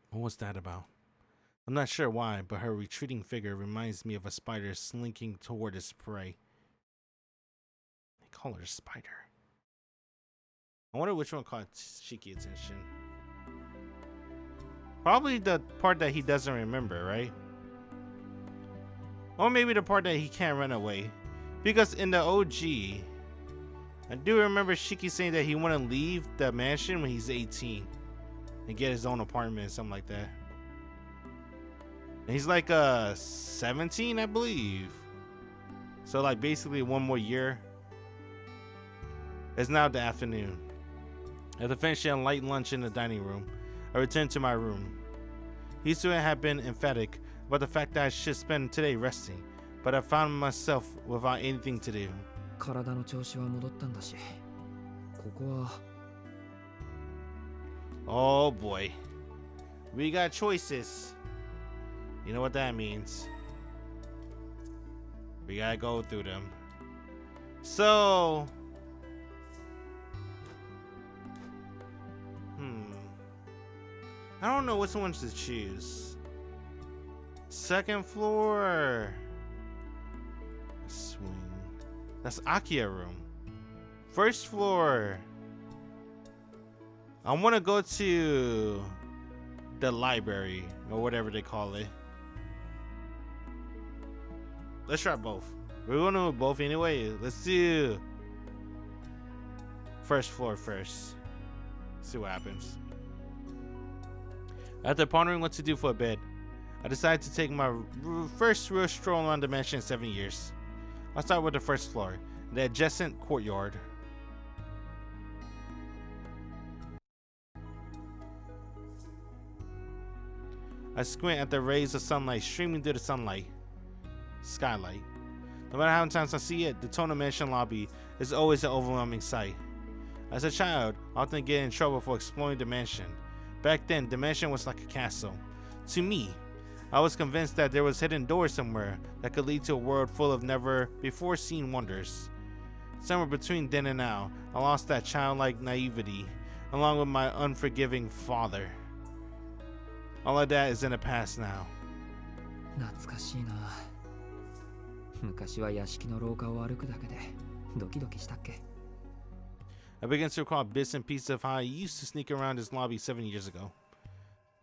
What was that about? I'm not sure why, but her retreating figure reminds me of a spider slinking toward its prey. They call her a spider. I wonder which one caught Shiki's attention. Probably the part that he doesn't remember, right? Or maybe the part that he can't run away. Because in the OG, I do remember Shiki saying that he want to leave the mansion when he's 18 and get his own apartment, something like that. And he's like 17, I believe. So like basically one more year. It's now the afternoon. After finishing a light lunch in the dining room, I returned to my room. Hisue had been emphatic about the fact that I should spend today resting, but I found myself without anything to do. 体の調子は戻ったんだし、ここは Oh boy. We got choices. You know what that means. We gotta go through them. So... I don't know which ones to choose. Second floor. Swing. That's Akia room. First floor. I want to go to the library or whatever they call it. Let's try both. We're going to do both anyway. Let's do first floor first. See what happens. After pondering what to do for a bed, I decided to take my first real stroll around the mansion in 7 years. I'll start with the first floor, the adjacent courtyard. I squint at the rays of sunlight streaming through the skylight. No matter how many times I see it, the Tono Mansion lobby is always an overwhelming sight. As a child, I often get in trouble for exploring the mansion. Back then, the mansion was like a castle. To me, I was convinced that there was hidden doors somewhere that could lead to a world full of never-before-seen wonders. Somewhere between then and now, I lost that childlike naivety, along with my unforgiving father. All of that is in the past now. 懐かしいな。昔は屋敷の廊下を歩くだけでドキドキしたっけ。I began to recall bits and pieces of how I used to sneak around this lobby 7 years ago.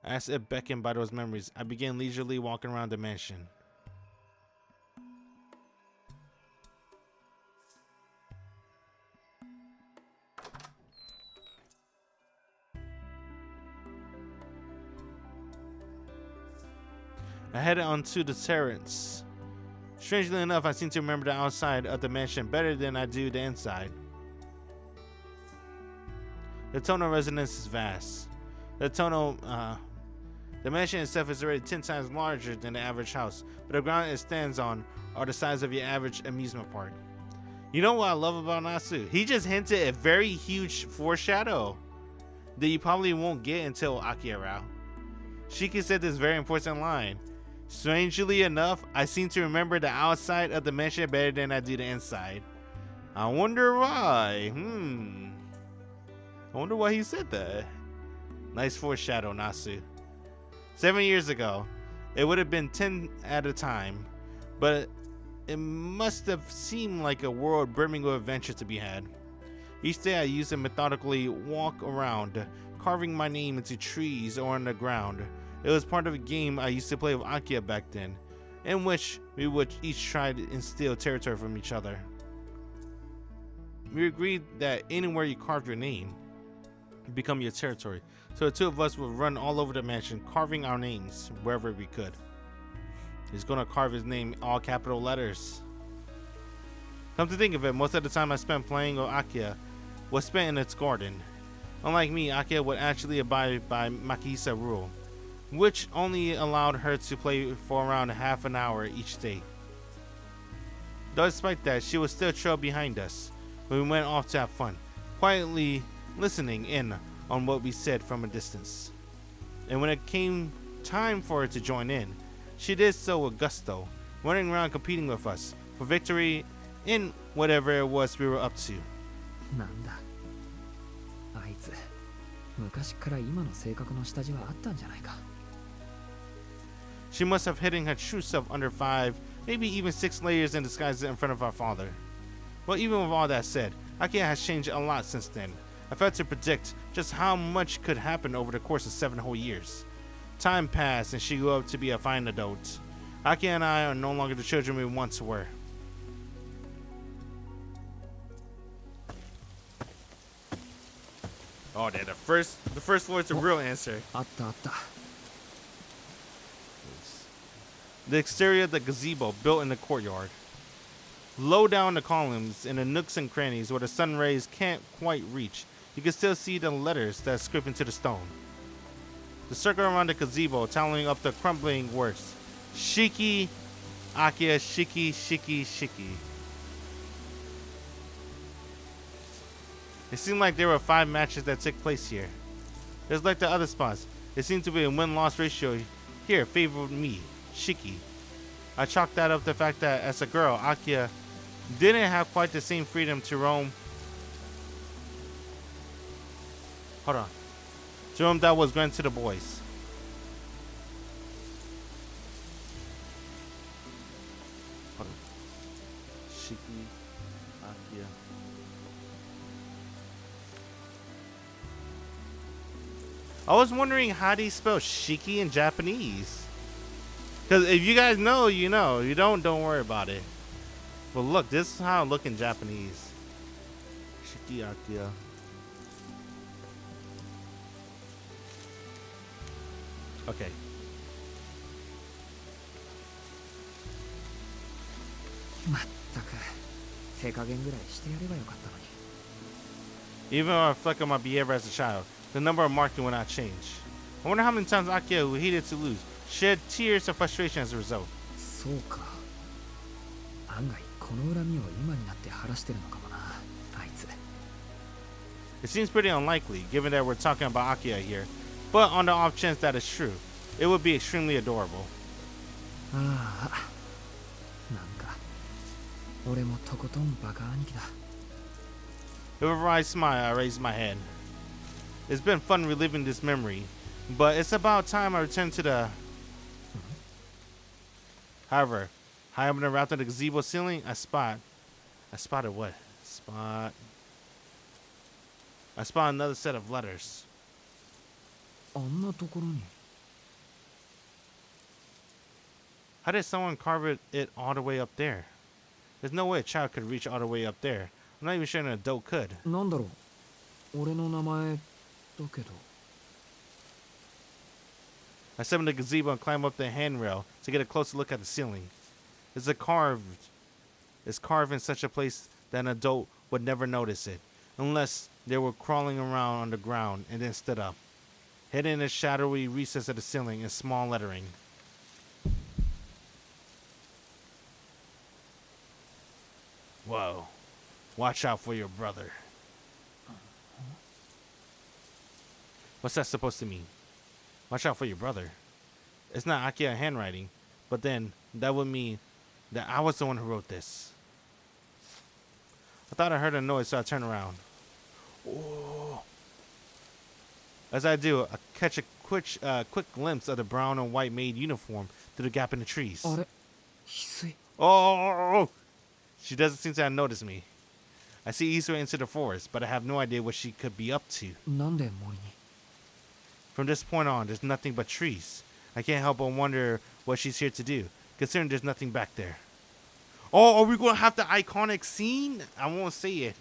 As if beckoned by those memories, I began leisurely walking around the mansion. I headed onto the terrace. Strangely enough, I seem to remember the outside of the mansion better than I do the inside. The Tono residence is vast. The mansion itself is already 10 times larger than the average house, but the ground it stands on are the size of your average amusement park. You know what I love about Nasu? He just hinted a very huge foreshadow that you probably won't get until Akira. Shiki said this very important line. Strangely enough, I seem to remember the outside of the mansion better than I do the inside. I wonder why. I wonder why he said that. Nice foreshadow, Nasu. 7 years ago, it would have been 10 at a time, but it must have seemed like a world brimming with adventure to be had. Each day I used to methodically walk around, carving my name into trees or on the ground. It was part of a game I used to play with Arcueid back then, in which we would each try to instill territory from each other. We agreed that anywhere you carved your name would become your territory, so the two of us would run all over the mansion, carving our names wherever we could. He's gonna carve his name all capital letters. Come to think of it, most of the time I spent playing with Arcueid was spent in its garden. Unlike me, Arcueid would actually abide by Makisa rule, which only allowed her to play for around half an hour each day. Though despite that, she would still trail behind us when we went off to have fun, quietly listening in on what we said from a distance. And when it came time for her to join in, she did so with gusto, running around competing with us for victory in whatever it was we were up to. なんだあいつ昔から今の性格の下地はあったんじゃないか She must have hidden her true self under 5, maybe even 6 layers in disguise in front of our father. Well, even with all that said, Arcueid has changed a lot since then. I failed to predict just how much could happen over the course of 7 whole years. Time passed and she grew up to be a fine adult. Arcueid and I are no longer the children we once were. Oh, there, the first floor is the real answer. あったあった The exterior of the gazebo built in the courtyard. Low down the columns, in the nooks and crannies where the sun rays can't quite reach, you can still see the letters that script into the stone. The circle around the gazebo tallying up the crumbling words. Shiki, Arcueid, Shiki, Shiki, Shiki. It seemed like there were 5 matches that took place here. Just like the other spots, it seemed to be a win-loss ratio here favored me, Shiki. I chalked that up to the fact that as a girl, Arcueid didn't have quite the same freedom to roam. Hold on. To roam that was granted to the boys. Hold on. Shiki, Arcueid. I was wondering how do you spell Shiki in Japanese? Because if you guys know, you know. You don't worry about it. But look, this is how I look in Japanese. Shiki Arcueid. Okay. Even when I reflect on my behavior as a child, the number of marks will not change. I wonder how many times Arcueid, who hated to lose, shed tears of frustration as a result. そうか案外この恨みを今になって晴らしてるのかもなあいつ It seems pretty unlikely, given that we're talking about Arcueid here, but on the off chance that is true, it would be extremely adorable. ああなんか俺もとことんバカ兄貴だ With a wry smile, I raised my head. It's been fun reliving this memory, but it's about time I return to the... However, high up in the raft of the gazebo ceiling, I spotted what? I spot another set of letters. あんなところに How did someone carve it all the way up there? There's no way a child could reach all the way up there. I'm not even sure an adult could. なんだろう俺の名前だけど I step in the gazebo and climb up the handrail to get a closer look at the ceiling. It's carved in such a place that an adult would never notice it, unless they were crawling around on the ground and then stood up, hidden in the shadowy recess of the ceiling in small lettering. Whoa. Watch out for your brother. What's that supposed to mean? Watch out for your brother. It's not Arcueid handwriting, but then that would mean that I was the one who wrote this. I thought I heard a noise, so I turned around. Oh. As I do, I catch a quick glimpse of the brown and white maid uniform through the gap in the trees. あれ翡翠 Oh! She doesn't seem to have noticed me. I see Isue into the forest, but I have no idea what she could be up to. なんで森に From this point on, there's nothing but trees. I can't help but wonder what she's here to do, considering there's nothing back there. Oh, are we going to have the iconic scene? I won't say it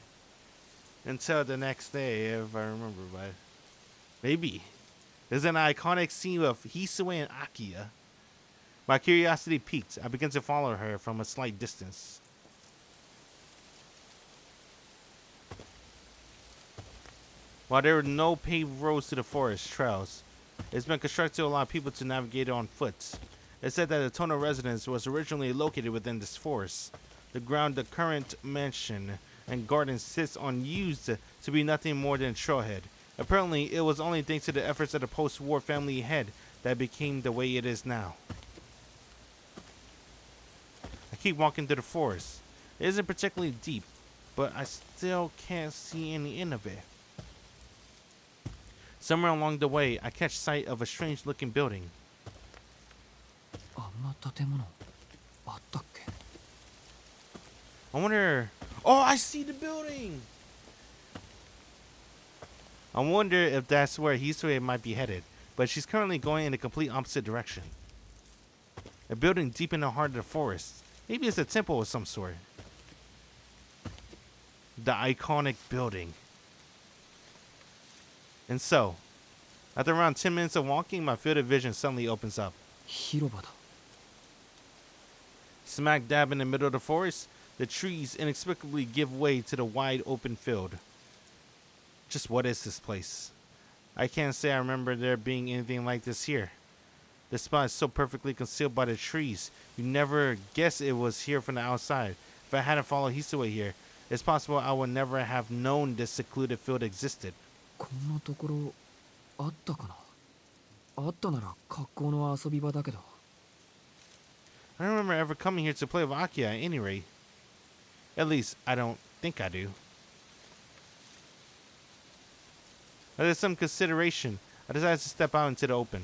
until the next day, if I remember, but maybe. There's an iconic scene of Hisue and Akiya. My curiosity piqued. I began to follow her from a slight distance. While there were no paved roads to the forest trails, it's been constructed to allow people to navigate on foot. It said that the Tono residence was originally located within this forest. The ground the current mansion and garden sits on used to be nothing more than a trailhead. Apparently, it was only thanks to the efforts of the post-war family head that it became the way it is now. I keep walking through the forest. It isn't particularly deep, but I still can't see any end of it. Somewhere along the way, I catch sight of a strange-looking building. あんな建物あったっけ I wonder... Oh, I see the building! I wonder if that's where Hisue might be headed, but she's currently going in the complete opposite direction. A building deep in the heart of the forest. Maybe it's a temple of some sort. The iconic building. And so, after around 10 minutes of walking, my field of vision suddenly opens up. 広場だ Smack dab in the middle of the forest, the trees inexplicably give way to the wide open field. Just what is this place? I can't say I remember there being anything like this here. The spot is so perfectly concealed by the trees, you never guess it was here from the outside. If I hadn't followed Hisue here, it's possible I would never have known this secluded field existed. こんなところあったかなあったなら格好の遊び場だけど I don't remember ever coming here to play with Akiya at any rate. At least, I don't think I do. After some consideration, I decided to step out into the open.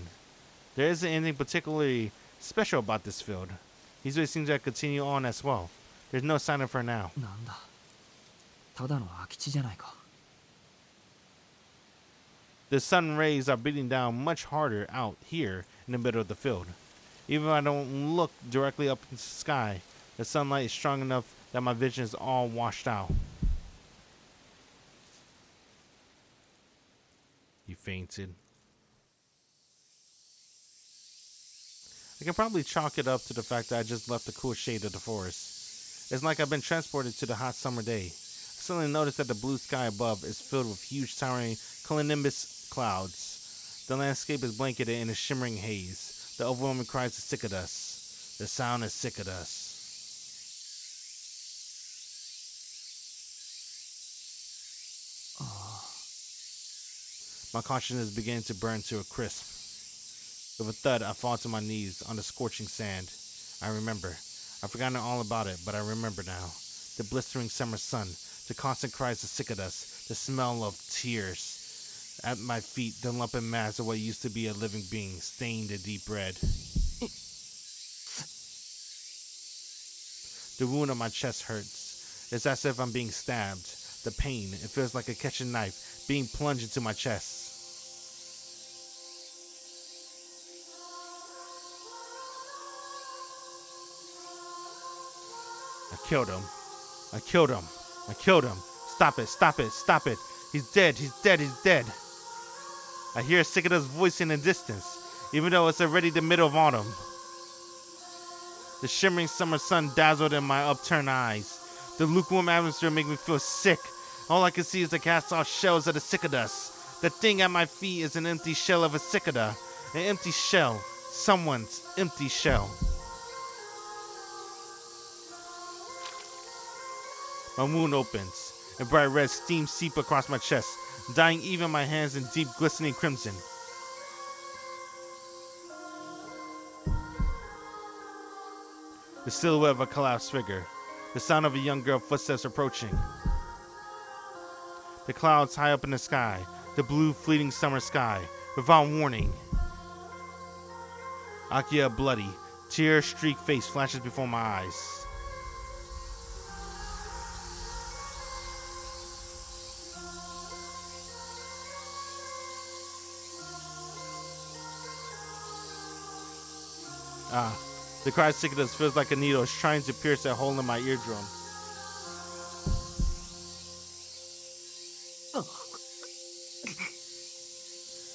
There isn't anything particularly special about this field. Hisue seems to continue on as well. There's no sign of her now. なんだただの空き地じゃないか The sun rays are beating down much harder out here in the middle of the field. Even if I don't look directly up into the sky, the sunlight is strong enough that my vision is all washed out. You fainted. I can probably chalk it up to the fact that I just left the cool shade of the forest. It's like I've been transported to the hot summer day. I suddenly noticed that the blue sky above is filled with huge towering cumulonimbus clouds. The landscape is blanketed in a shimmering haze. The overwhelming cries are sick of us. The sound is sick of us. My consciousness is beginning to burn to a crisp. With a thud, I fall to my knees on the scorching sand. I remember. I've forgotten all about it, but I remember now. The blistering summer sun, the constant cries of sick of us, the smell of tears. At my feet, the lumping mass of what used to be a living being, stained a deep red. The wound on my chest hurts. It's as if I'm being stabbed. The pain, it feels like a catching knife being plunged into my chest. I killed him. I killed him. I killed him. Stop it, stop it, stop it. He's dead, he's dead, he's dead. I hear Cicada's voice in the distance, even though it's already the middle of autumn. The shimmering summer sun dazzled in my upturned eyes. The lukewarm atmosphere made me feel sick. All I can see is the cast-off shells of the cicadas. The thing at my feet is an empty shell of a cicada. An empty shell. Someone's empty shell. My wound opens, and bright red steam seep across my chest, dyeing even my hands in deep glistening crimson. The silhouette of a collapsed figure. The sound of a young girl's footsteps approaching. The clouds high up in the sky. The blue fleeting summer sky. Without warning. Akiya bloody, tear-streaked face flashes before my eyes. The cry of cicadas feels like a needle is trying to pierce a hole in my eardrum.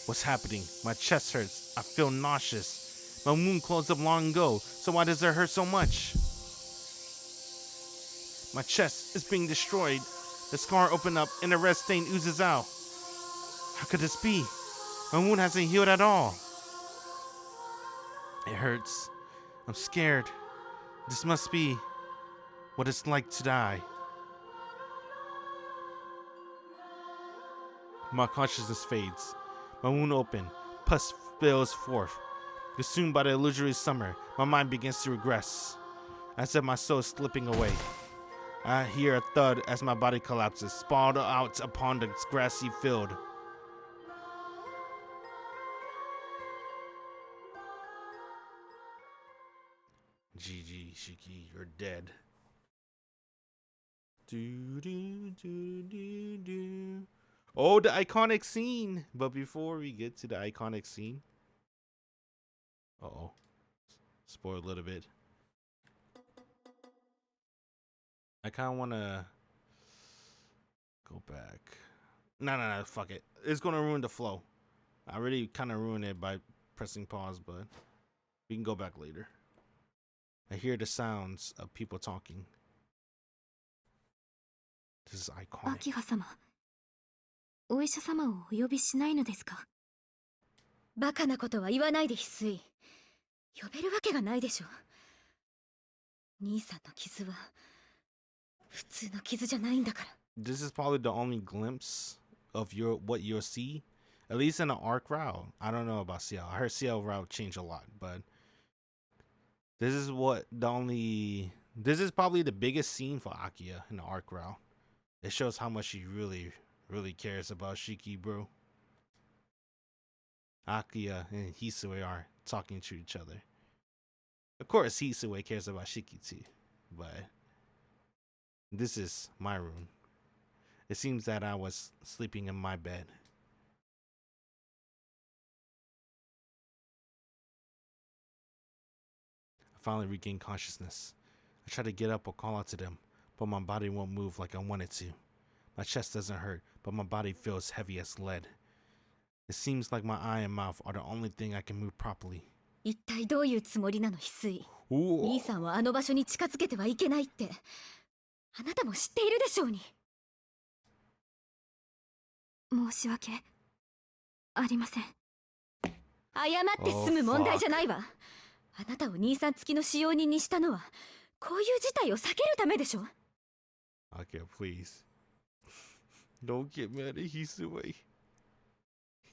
What's happening? My chest hurts. I feel nauseous. My wound closed up long ago, so why does it hurt so much? My chest is being destroyed. The scar opened up and a red stain oozes out. How could this be? My wound hasn't healed at all. It hurts. I'm scared. This must be what it's like to die. My consciousness fades. My wound open. Pus spills forth. Consumed by the illusory summer, my mind begins to regress. As if my soul is slipping away. I hear a thud as my body collapses, sprawled out upon the grassy field. GG, Shiki, you're dead. Oh, the iconic scene! But before we get to the iconic scene... Uh-oh. Spoil a little bit. I kind of want to... go back. No, fuck it. It's going to ruin the flow. I already kind of ruined it by pressing pause, but... we can go back later. I hear the sounds of people talking. This is iconic. 秋葉様、お医者様をお呼びしないのですか？バカなことは言わないで翡翠。呼べるわけがないでしょ。兄さんの傷は普通の傷じゃないんだから。This is probably the only glimpse of what you'll see, at least in the arc route. I don't know about CL. I heard CL route changed a lot, but this is probably the biggest scene for Akiya in the arc route. It shows how much he really, really cares about Shiki, bro. Akiya and Hisue are talking to each other. Of course, Hisue cares about Shiki too, but this is my room. It seems that I was sleeping in my bed. I finally regained consciousness. I try to get up or call out to them, but my body won't move like I want it to. My chest doesn't hurt, but my body feels heavy as lead. It seems like my eye and mouth are the only thing I can move properly. 一体どういうつもりなの翡翠。兄さんをあの場所に近づけてはいけないって、あなたも知っているでしょうに。申し訳ありません。謝って済む問題じゃないわ。あなたを兄さん付きの使用人にしたのは、こういう事態を避けるためでしょ。Okay, please. Don't get mad at Hisue.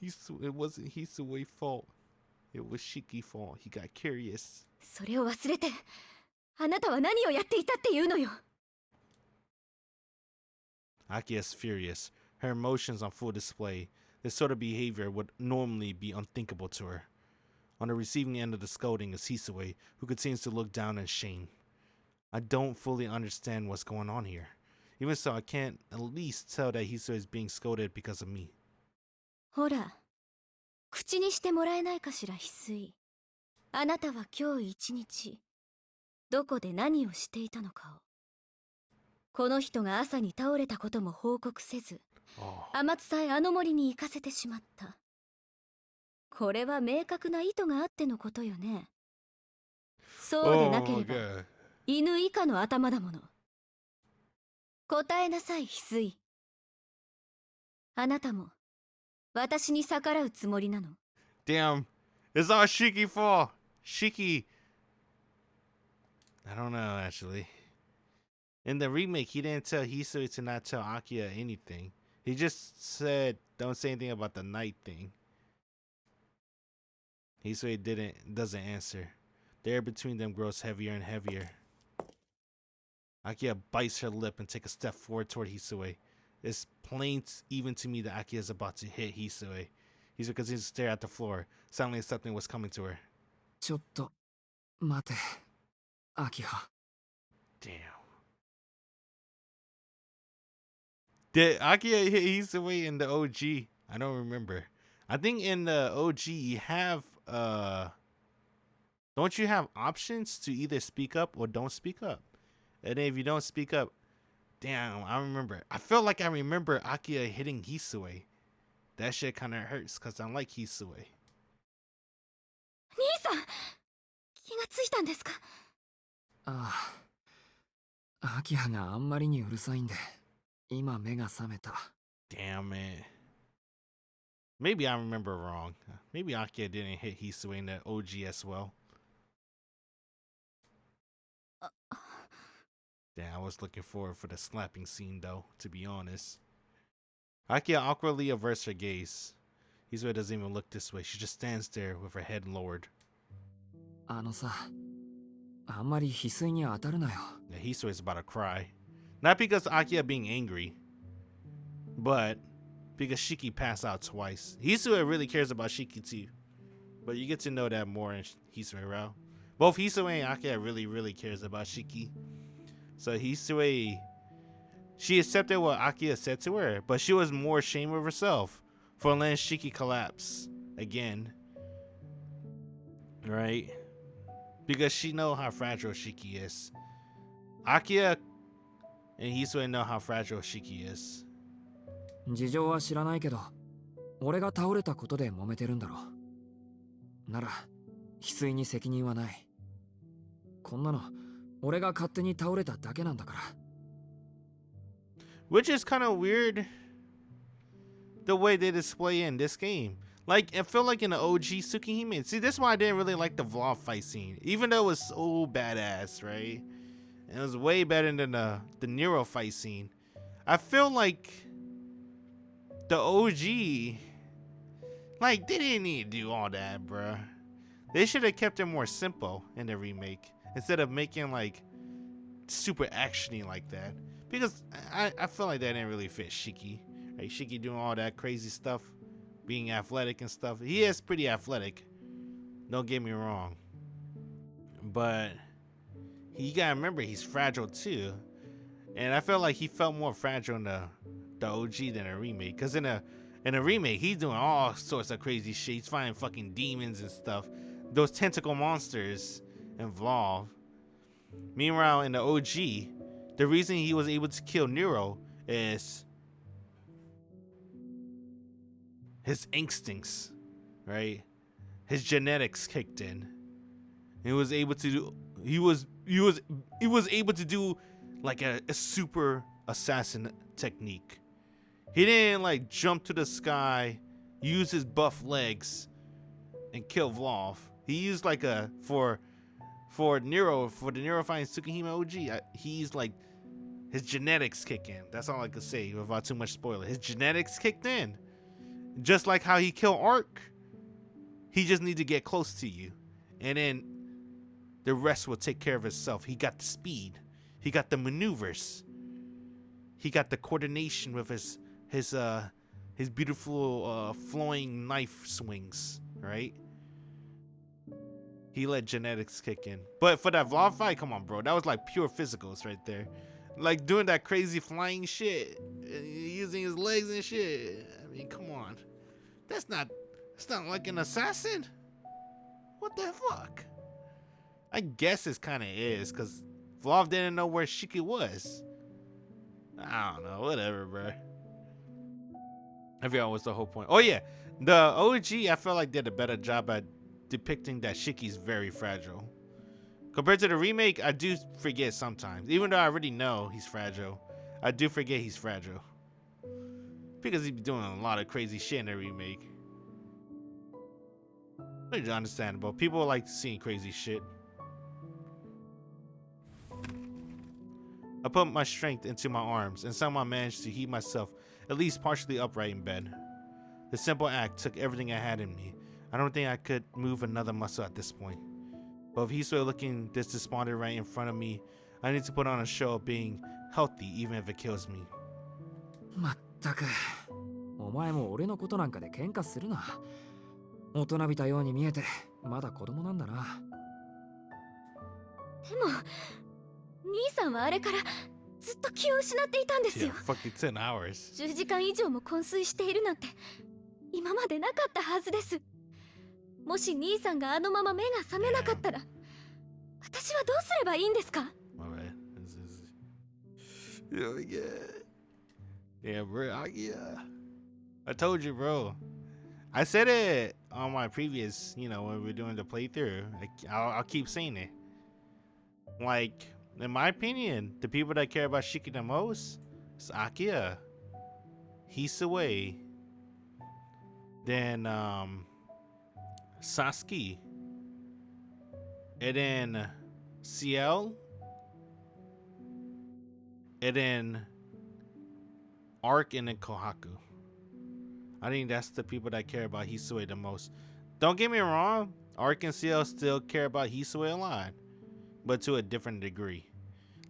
It wasn't Hisue's fault. It was Shiki's fault. He got curious. それを忘れて、あなたは何をやっていたっていうのよ。Akiya's furious. Her emotions on full display. This sort of behavior would normally be unthinkable to her. On the receiving end of the scolding is Hisue, who continues to look down in shame. I don't fully understand what's going on here. Even so, I can't at least tell that Hisue is being scolded because of me. ほら、口にしてもらえないかしら翡翠。あなたは今日一日、どこで何をしていたのかを。この人が朝に倒れたことも報告せず、天津さえあの森に行かせてしまった。これは明確な意図があってのことよね。そうでなければ、犬以下の頭だもの。答えなさい翡翠。あなたも私に逆らうつもりなの？ Damn, it's all Shiki fault. Shiki. I don't know actually. In the remake, he didn't tell Hisui to not tell Akiya anything. He just said, don't say anything about the night thing. Hisui doesn't answer. The air between them grows heavier and heavier. Akiya bites her lip and takes a step forward toward Hisui. It's plain even to me that Akiya is about to hit Hisui. Hisui continues to stare at the floor, silently accepting what's coming to her. ちょっと待て、アキハ。 Damn. Did Akia hit Hisui in the OG? I don't remember. I think in the OG you have don't you have options to either speak up or don't speak up? And then if you don't speak up, damn, I remember. I feel like I remember Akia hitting Hisui. That shit kind of hurts because I like Hisui. 兄さん、気がついたんですか？ああ、アキハがあんまりにうるさいんで、今目が覚めた。 Damn, man. Maybe I remember wrong. Maybe Akia didn't hit Hisui in the OG as well. Damn, I was looking forward for the slapping scene though, to be honest. Akia awkwardly averts her gaze. Hisui doesn't even look this way. She just stands there with her head lowered. あのさ、あんまり翡翠に当たるなよ。 Yeah, Hisui is about to cry. Not because Akia being angry, but because Shiki passed out twice. Hisui really cares about Shiki too. But you get to know that more in Hisui Rao. Both Hisui and Akia really cares about Shiki. So Hisui, she accepted what Akia said to her, but she was more ashamed of herself for letting Shiki collapse again. Right? Because she know how fragile Shiki is. Akia and Hisui know how fragile Shiki is. 事情は知らないけど、俺が倒れたことで揉めてるんだろう。なら、翡翠に責任はない。こんなの、俺が勝手に倒れただけなんだから。 Which is kind of weird, the way they display in this game. Like, I feel like in the OG Tsukihime, see, this is why I didn't really like the vlog fight scene, even though it was so badass, right? And it was way better than the Nero fight scene. I feel like the OG, like, they didn't need to do all that, bruh. They should have kept it more simple in the remake instead of making like super actiony like that. Because I feel like that didn't really fit Shiki. Right? Shiki doing all that crazy stuff, being athletic and stuff. He is pretty athletic. Don't get me wrong. But you gotta remember he's fragile too. And I felt like he felt more fragile in the OG than a remake. Cause in a remake, he's doing all sorts of crazy shit. He's fighting fucking demons and stuff. Those tentacle monsters involved. Meanwhile, in the OG, the reason he was able to kill Nero is his instincts, right? His genetics kicked in. He was able to do. He was able to do like a super assassin technique. He didn't like jump to the sky, use his buff legs, and kill Vlov. He used like for Nero, for the Nero fighting Tsukihime OG. He's like, his genetics kick in. That's all I could say without too much spoiler. His genetics kicked in. Just like how he killed Arc, he just need to get close to you, and then the rest will take care of itself. He got the speed, he got the maneuvers, he got the coordination with his beautiful flowing knife swings, right? He let genetics kick in. But for that vlog fight, come on, bro, that was like pure physicals right there. Like doing that crazy flying shit, using his legs and shit. I mean, come on. That's not like an assassin. What the fuck? I guess it kind of is, because Vlov didn't know where Shiki was. I don't know, whatever, bro. I forgot what's the whole point. Oh yeah, the OG, I feel like did a better job at depicting that Shiki's very fragile. Compared to the remake, I do forget sometimes. Even though I already know he's fragile, I do forget he's fragile. Because he's doing a lot of crazy shit in the remake. Which is understandable. People like seeing crazy shit. I put my strength into my arms and somehow managed to heat myself at least partially upright in bed. The simple act took everything I had in me. I don't think I could move another muscle at this point. But if he's still looking this despondent right in front of me, I need to put on a show of being healthy even if it kills me. まったく、お前も俺のことなんかで喧嘩するな。大人びたように見えてまだ子供なんだな。でも兄さんはあれからずっと気を失っていたんです Yeah, よ。 fucking 10 hours. 10時間以上も昏睡しているなんて今までなかったはずです。もし兄さんがあのまま目が覚めなかったら私はどうすればいいんですか？ My bad. Oh, yeah. Yeah, bro. I told you, bro. I said it on my previous, when we were doing the playthrough. I'll keep saying it. Like, in my opinion, the people that care about Shiki the most is Akia, Hisue, then Sasuke, and then Ciel, and then Arc, and then Kohaku. I think that's the people that care about Hisue the most. Don't get me wrong, Arc and Ciel still care about Hisue a lot, but to a different degree.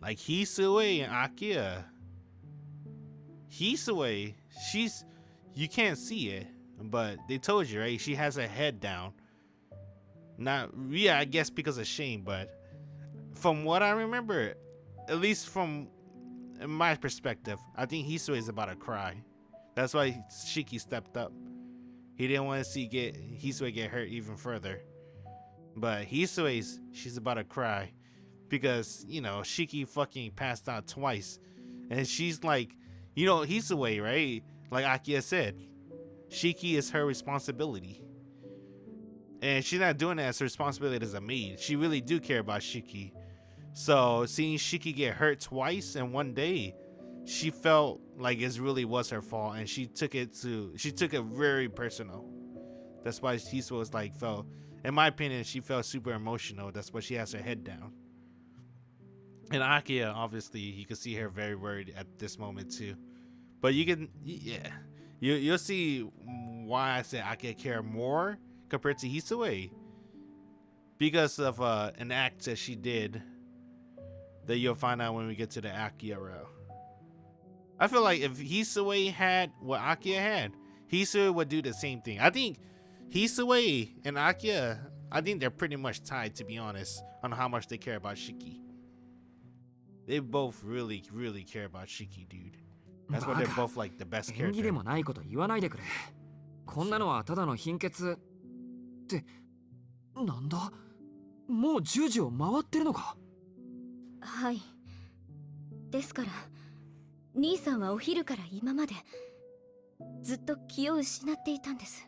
Like Hisue and Akia. Hisue, you can't see it, but they told you, right? She has her head down. I guess because of shame, but from what I remember, at least from my perspective, I think Hisue is about to cry. That's why Shiki stepped up. He didn't want to see Hisue get hurt even further. But she's about to cry because, Shiki fucking passed out twice. And she's like, Hisue, right? Like Akia said, Shiki is her responsibility. And she's not doing that as her responsibility as a maid. She really do care about Shiki. So seeing Shiki get hurt twice in one day, she felt like it really was her fault, and she took it very personal. That's why Hisue was felt, in my opinion, she felt super emotional. That's why she has her head down. And Akia, obviously, you can see her very worried at this moment too. But you'll see why I said Akia care more compared to Hisue, because of an act that she did that you'll find out when we get to the Akia route. I feel like if Hisue had what Akia had, Hisue would do the same thing. I think Hisue and Akia, I think they're pretty much tied, to be honest, on how much they care about Shiki. They both really, really care about Shiki, dude. That's why they're both like the best 縁起で character. もないこと言わないでくれ。こんなのはただの貧血ってなんだ、もう10時を回ってるのか。はい。ですから兄さんはお昼から今までずっと気を失っていたんです。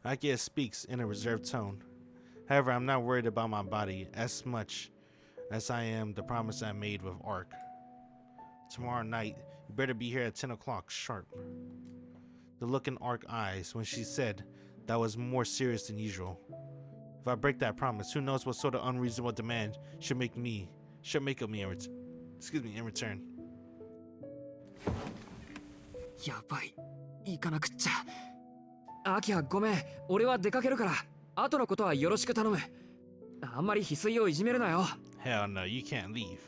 Akia speaks in a reserved tone. However, I'm not worried about my body as much as I am the promise I made with Arc. Tomorrow night, you better be here at 10 o'clock sharp. The look in Arc's eyes when she said that was more serious than usual. If I break that promise, who knows what sort of unreasonable demand should make of me in return. やばい、行かなくっちゃ。アキハ、ごめん、俺は出かけるから、後のことはよろしく頼む。あんまり翡翠をいじめるなよ。Hell no, you can't leave.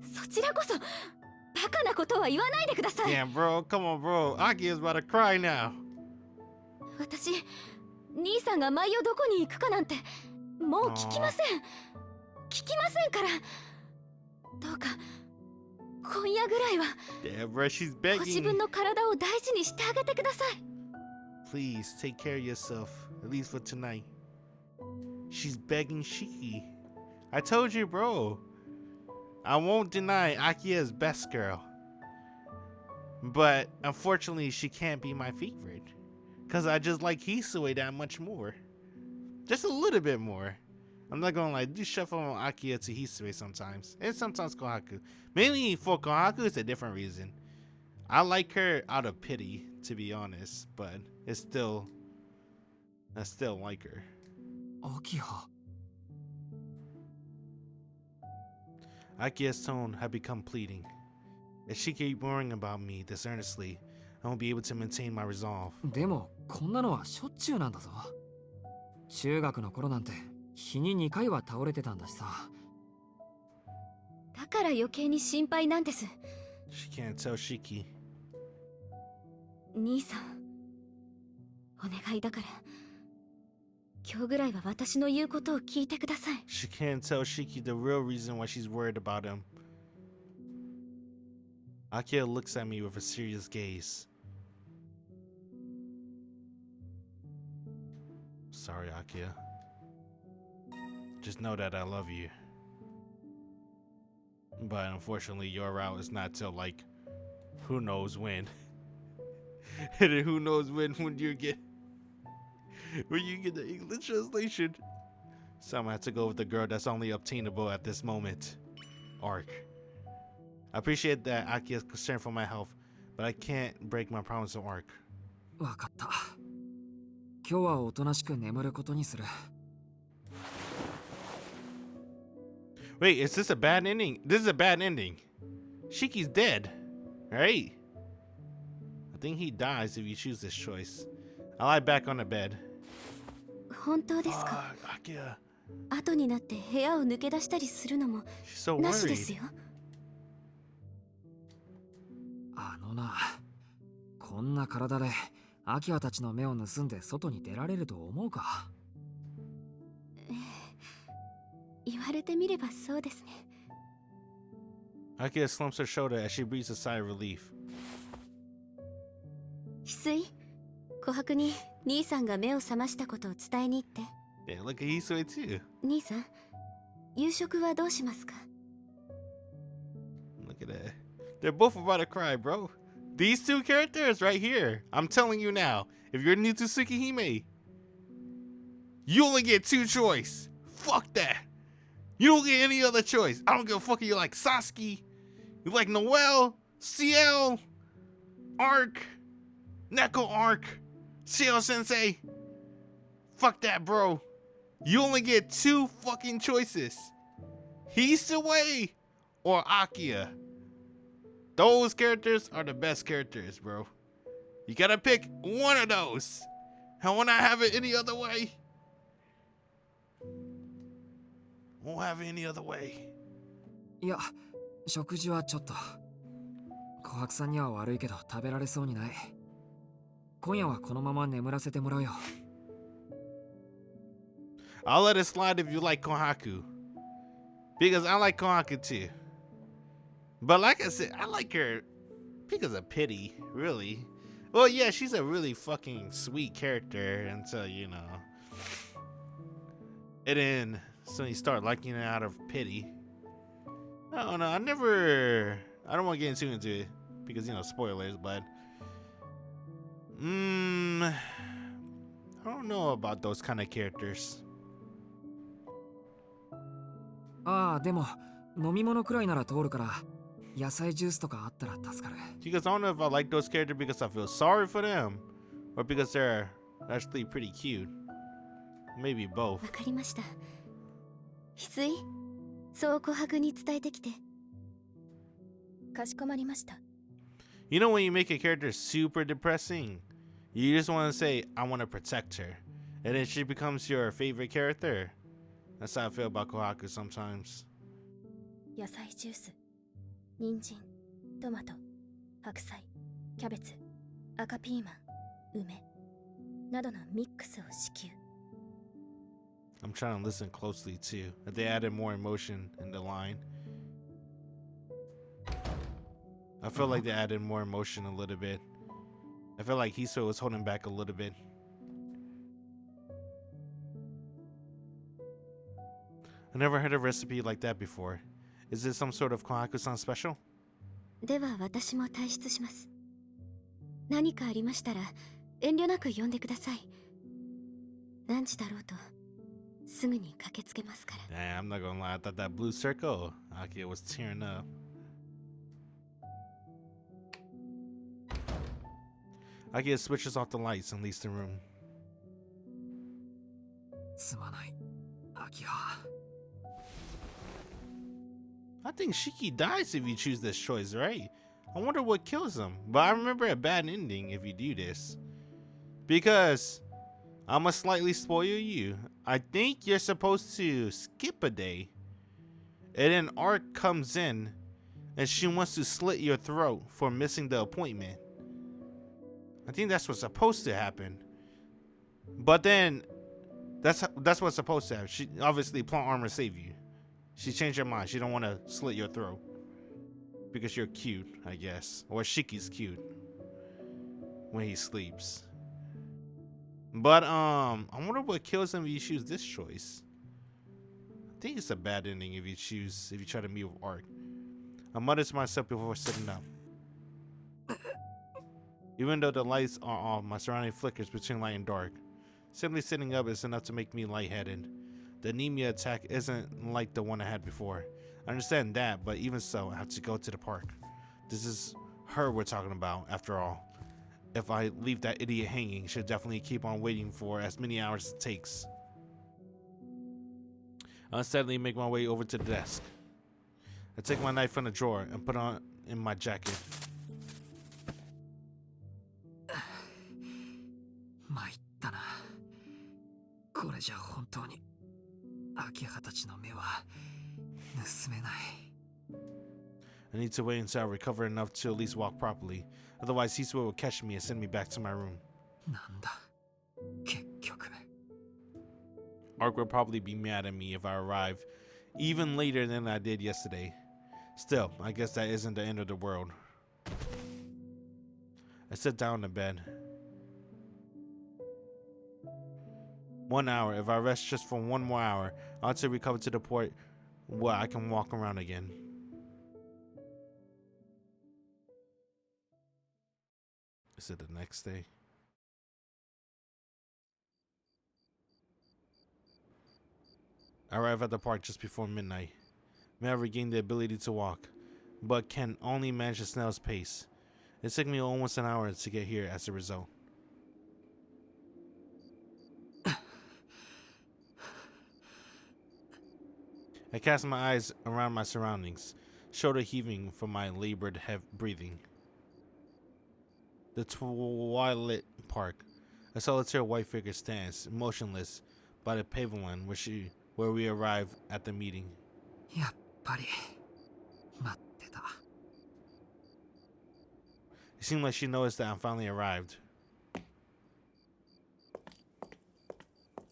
そちらこそバカなことは言わないでください。 Damn, bro, come on, bro. Akia's about to cry now. 私、兄さんが毎夜どこに行くかなんてもう聞きません。聞きませんから。どうか今夜ぐらいは Damn, bro, she's ご自 begging. 分の体を大事にしてあげてください。 Please take care of yourself, at least for tonight. She's begging Shiki. I told you, bro. I won't deny Akia's best girl. But unfortunately, she can't be my favorite. Because I just like Hisue that much more. Just a little bit more. I'm not gonna do shuffle on Akia to Hisue sometimes. And sometimes Kohaku. Mainly for Kohaku, it's a different reason. I like her out of pity, to be honest. But I still like her. アキハ。 Akia's tone had become pleading. If she keep worrying about me this earnestly, I won't be able to maintain my resolve. でもこんなのはしょっちゅうなんだぞ。中学の頃なんて日に2回は倒れてたんだしさ。だから余計に心配なんです。 She can't tell Shiki. 兄さん、お願いだから今日ぐらいは私の言うことを聞いてください。 She can't tell Shiki the real reason why she's worried about him. Akia looks at me with a serious gaze. Sorry, Akia. Just know that I love you. But unfortunately, your route is not till like who knows when. And then who knows when you get the English translation. So I'm gonna have to go with the girl that's only obtainable at this moment. Arc. I appreciate that Aki is concerned for my health, but I can't break my promise to Arc. わかった。今日はおとなしく眠ることにする。Wait, is this a bad ending? This is a bad ending. Shiki's dead, right? I think he dies if you choose this choice. I lie back on the bed. 本当ですか？ Akia. 後になって部屋を抜け出したりするのも She's so なしです worried. よ。あのな、こんな体でアキラたちの目を盗んで外に出られると思うか？言われてみればそうですね。 Akia slumps her shoulder as she breathes a sigh of relief. 翡翠、琥珀に兄さんが目を覚ましたことを伝えに行って。 Yeah, look at Hisui too. 兄さん、夕食はどうしますか？ Look at that. They're both about to cry, bro. These two characters right here. I'm telling you now, if you're new to Tsukihime, you only get two choice. Fuck that. You don't get any other choice. I don't give a fuck if you like Sasuke, you like Noelle, Ciel, Arc, Neko Arc, Ciel Sensei. Fuck that, bro. You only get two fucking choices. Hisui or Akia. Those characters are the best characters, bro. You gotta pick one of those. And when I have it any other way, won't have it any other way. いや、食事はちょっと。琥珀さんには悪いけど食べられそうにない。今夜はこのまま眠らせてもらうよ。I'll let it slide if you like Kohaku. Because I like Kohaku too. But like I said, I like her because of pity, really. Well, yeah, she's a really fucking sweet character until, you know. And then so you start liking her out of pity. I don't know, I don't want to get too into it because, you know, spoilers, but I don't know about those kind of characters. ああ、でも飲み物くらいなら通るから野菜ジュースとかあったら助かる。 Because I don't know if I like those characters because I feel sorry for them or because they're actually pretty cute. Maybe both. わかりました。翡翠、そう琥珀に伝えてきて。かしこまりました。 You know when you make a character super depressing, you just want to say, I want to protect her. And then she becomes your favorite character. That's how I feel about Kohaku sometimes. 野菜ジュース、人参、トマト、白菜、キャベツ、赤ピーマン、梅などのミックスを支給。 I'm trying to listen closely too. If they added more emotion in the line. I feel like they added more emotion a little bit. I feel like Hisui was holding back a little bit. I never heard a recipe like that before. Is this some sort of Kohaku-san special? では私も退出します。何かありましたら遠慮なく呼んでください。何時だろうとすぐに駆けつけますから。 Damn, I'm not gonna lie. I thought that blue circle, Akia was tearing up. Akia switches off the lights and leaves the room. すまない、アキラ。I think Shiki dies if you choose this choice, right? I wonder what kills him. But I remember a bad ending if you do this. Because I'ma slightly spoil you. I think you're supposed to skip a day. And then Arc comes in and she wants to slit your throat for missing the appointment. I think that's what's supposed to happen. But then That's what's supposed to happen. She obviously plot armor save you. She changed her mind. She don't want to slit your throat because you're cute, I guess, or Shiki's cute when he sleeps. But I wonder what kills him if you choose this choice. I think it's a bad ending if you try to meet with Arc. I muttered to myself before sitting up. Even though the lights are off, my surrounding flickers between light and dark. Simply sitting up is enough to make me lightheaded. The anemia attack isn't like the one I had before. I understand that, but even so, I have to go to the park. This is her we're talking about, after all. If I leave that idiot hanging, she'll definitely keep on waiting for as many hours as it takes. I unsteadily make my way over to the desk. I take my knife from the drawer and put it on in my jacket. 参ったな。これじゃ本当に秋葉たちの目は盗めない。I need to wait until I recover enough to at least walk properly. Otherwise, Hisui will catch me and send me back to my room. なんだ、結局。Arc will probably be mad at me if I arrive even later than I did yesterday. Still, I guess that isn't the end of the world. I sit down in bed. 1 hour. If I rest just for 1 more hour, I ought to recover to the point where I can walk around again. Is it the next day? I arrive at the park just before midnight. May I regain the ability to walk, but can only manage a snail's pace. It took me almost an hour to get here as a result. I cast my eyes around my surroundings, shoulder heaving from my labored breathing. The twilight park. A solitary white figure stands, motionless, by the pavilion where we arrived at the meeting. やっぱり待ってた。 It seemed like she noticed that I finally arrived.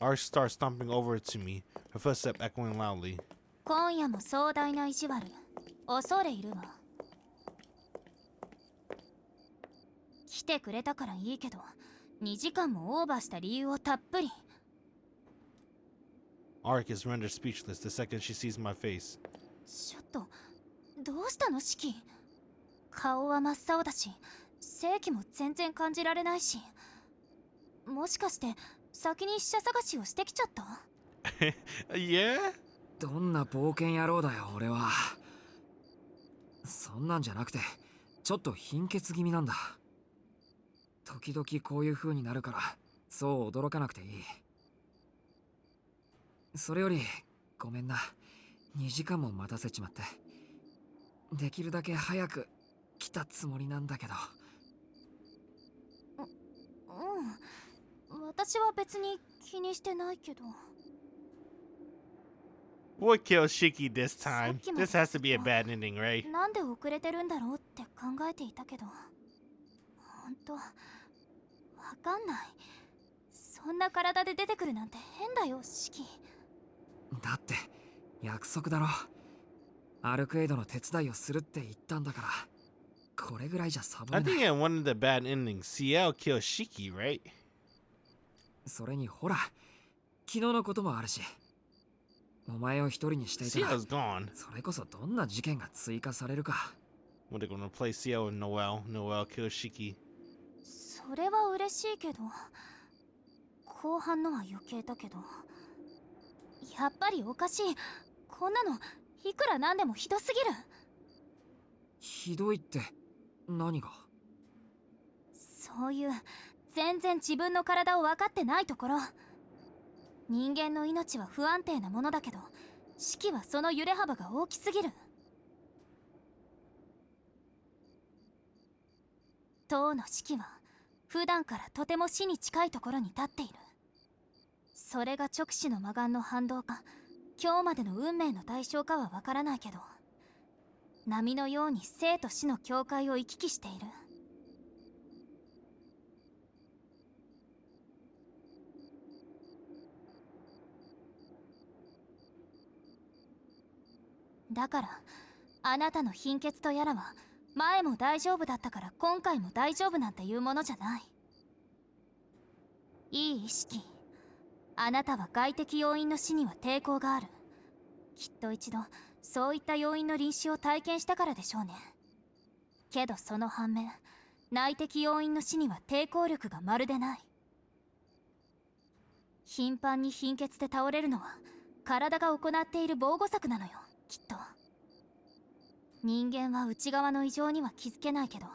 Arch starts stomping over to me, her footstep echoing loudly. 今夜も壮大な意地悪恐れ入るわ。来てくれたからいいけど2時間もオーバーした理由をたっぷり。 Arc is rendered speechless the second she sees my face. ちょっとどうしたのシキ。顔は真っ青だし正気も全然感じられないし、もしかして先に死者探しをしてきちゃった？ Yeah? どんな冒険野郎だよ俺は。そんなんじゃなくてちょっと貧血気味なんだ。時々こういう風になるからそう驚かなくていい。それよりごめんな、2時間も待たせちまって。できるだけ早く来たつもりなんだけど。うん、私は別に気にしてないけど。 We'll kill Shiki this time. This has to be a bad ending, right? なんで遅れてるんだろうって考えていたけど、本当わかんない。そんな体で出てくるなんて変だよ、シキ。だって約束だろ。アルクエイドの手伝いをするって言ったんだから、これぐらいじゃサボれ I ない。 think in one of the bad endings, Ciel kills Shiki, right? それにほら、昨日のこともあるし。お前を一人にしていたら、 Ciel's gone. それこそどんな事件が追加されるか。 When they're gonna replace Ciel with Noel. Noel kills Shiki. それは嬉しいけど、後半のは余計だけど、やっぱりおかしい。こんなのいくらなんでもひどすぎる。ひどいって何が？そういう全然自分の体を分かってないところ。人間の命は不安定なものだけど、四季はその揺れ幅が大きすぎる。当の四季は普段からとても死に近いところに立っている。それが直視の魔眼の反動か今日までの運命の代償かは分からないけど、波のように生と死の境界を行き来している。だからあなたの貧血とやらは前も大丈夫だったから今回も大丈夫なんていうものじゃない。いい意識。あなたは外的要因の死には抵抗がある。きっと一度そういった要因の臨死を体験したからでしょうね。けどその反面、内的要因の死には抵抗力がまるでない。頻繁に貧血で倒れるのは体が行っている防護策なのよ、きっと。人間は内側の異常には気づけないけど、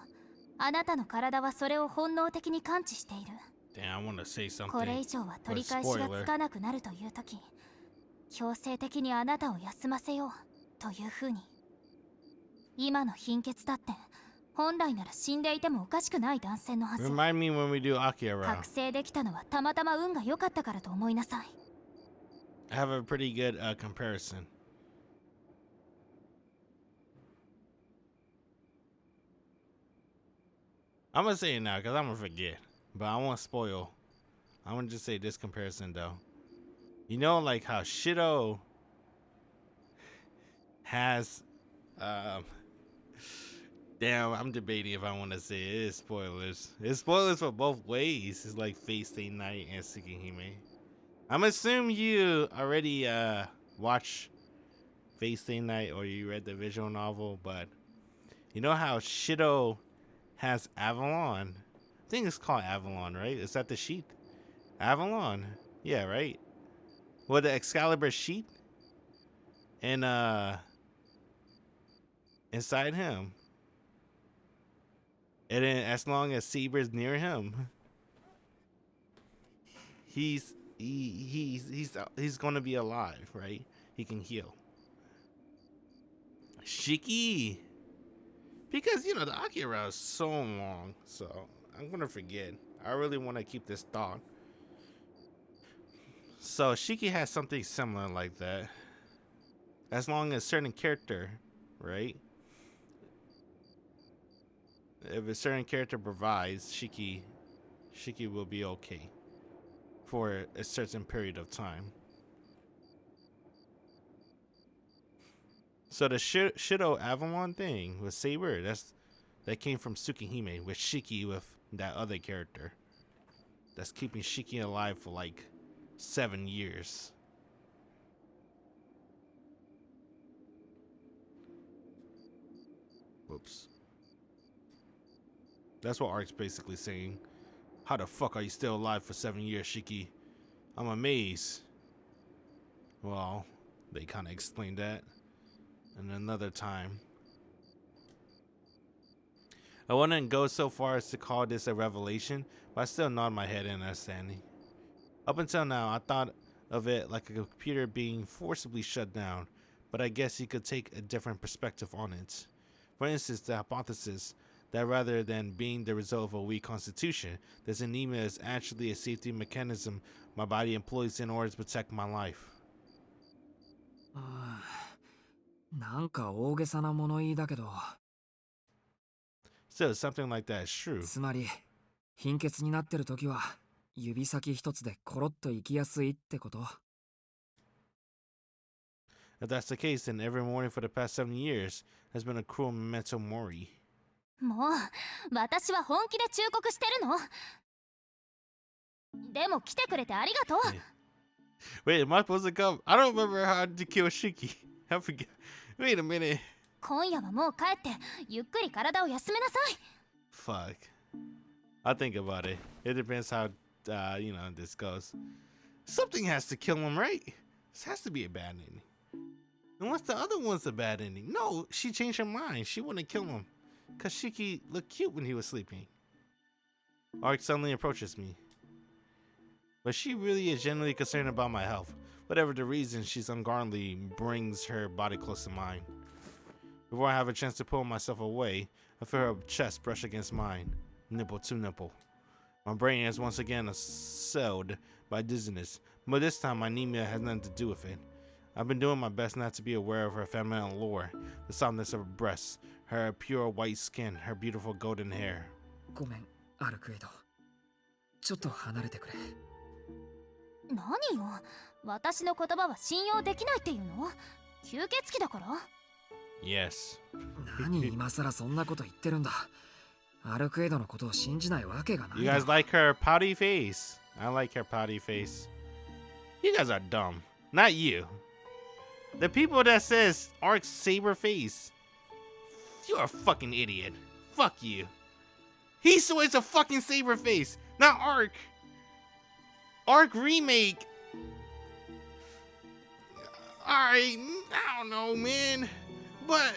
あなたの体はそれを本能的に感知している。Damn, I want to say これ something. 以上は取り返しがつかなくなるという時、強制的にあなたを休ませようというふうに。今の貧血だって本来なら死んでいてもおかしくない男性のはず。 Remind me when we do Akira. 覚醒できたのはたまたま運が良かったからと思いなさい。 I have a pretty good comparison. I'm gonna say it now because I'm gonna forget, but I won't spoil. I'm gonna just say this comparison though. You know, like how Shido has, damn, I'm debating if I want to say it. It is spoilers. It's spoilers for both ways. It's like Fate Stay Night and Tsukihime. I'm assuming you already watched Fate Stay Night or you read the visual novel, but you know how Shido has Avalon. I think it's called Avalon, right? Is that the sheet? Avalon. Yeah, right? Well, the Excalibur sheet. And inside him. And then as long as Saber's near him, he's gonna be alive, right? He can heal. Shiki. Because, you know, the Akira is so long, so I'm gonna forget. I really want to keep this thought. So Shiki has something similar like that. As long as certain character, right? If a certain character provides, Shiki will be okay for a certain period of time. So the Shido Avalon thing with Saber, that came from Tsukihime with Shiki with that other character. That's keeping Shiki alive for like 7 years. Whoops. That's what Arc's basically saying. How the fuck are you still alive for 7 years, Shiki? I'm amazed. Well, they kind of explained that in another time. I wouldn't go so far as to call this a revelation, but I still nod my head in understanding. Up until now, I thought of it like a computer being forcibly shut down, but I guess you could take a different perspective on it. For instance, the hypothesis that rather than being the result of a weak constitution, this anemia is actually a safety mechanism my body employs in order to protect my life. なんか大げさな物言いだけど、 Still, something like that is true. つまり貧血になってる時は指先一つでコロッと行きやすいってこと。 If that's the case, then every morning for the past 7 years has been a cruel mental mori. もう私は本気で忠告してるの。でも来てくれてありがとう。 Wait, am I supposed to come? I don't remember how to kill Shiki. I forget. Wait a minute. 今夜はもう帰ってゆっくり体を休めなさい。 Fuck. I'll think about it. It depends how, this goes. Something has to kill him, right? This has to be a bad ending. Unless the other one's a bad ending. No, she changed her mind. She wouldn't kill him. Because Shiki looked cute when he was sleeping. Arc suddenly approaches me. But she really is genuinely concerned about my health. Whatever the reason, she's unguardedly brings her body close to mine. Before I have a chance to pull myself away, I feel her chest brush against mine, nipple to nipple. My brain is once again assailed by dizziness, but this time my anemia has nothing to do with it. I've been doing my best not to be aware of her feminine allure, the softness of her breasts, her pure white skin, her beautiful golden hair. ごめん、アルクエイド。ちょっと離れてくれ。何よ、私の言葉は信用できないっていうの？吸血鬼だから？ Yes. 何今さらそんなこと言ってるんだ。アルクエイドのことを信じないわけがない You だろ。 guys like her pouty face? I like her pouty face. You guys are dumb. Not you. The people that says Arc's saber face. You're a fucking idiot. Fuck you. Hisui's a fucking saber face, not Arc. Arc Remake. Alright, I don't know, man. But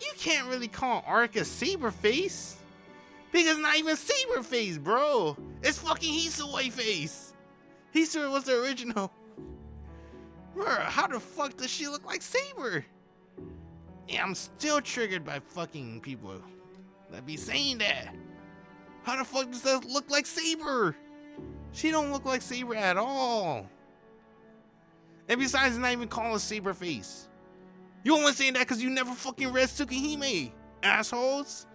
you can't really call Arc a saber face. Because it's not even saber face, bro. It's fucking Hisui face. Hisui was the original. Bro, how the fuck does she look like Saber? Yeah, I'm still triggered by fucking people that be saying that. How the fuck does that look like Saber? She don't look like Saber at all. And besides, not even calling Saber face. You only saying that because you never fucking read Tsukihime, assholes.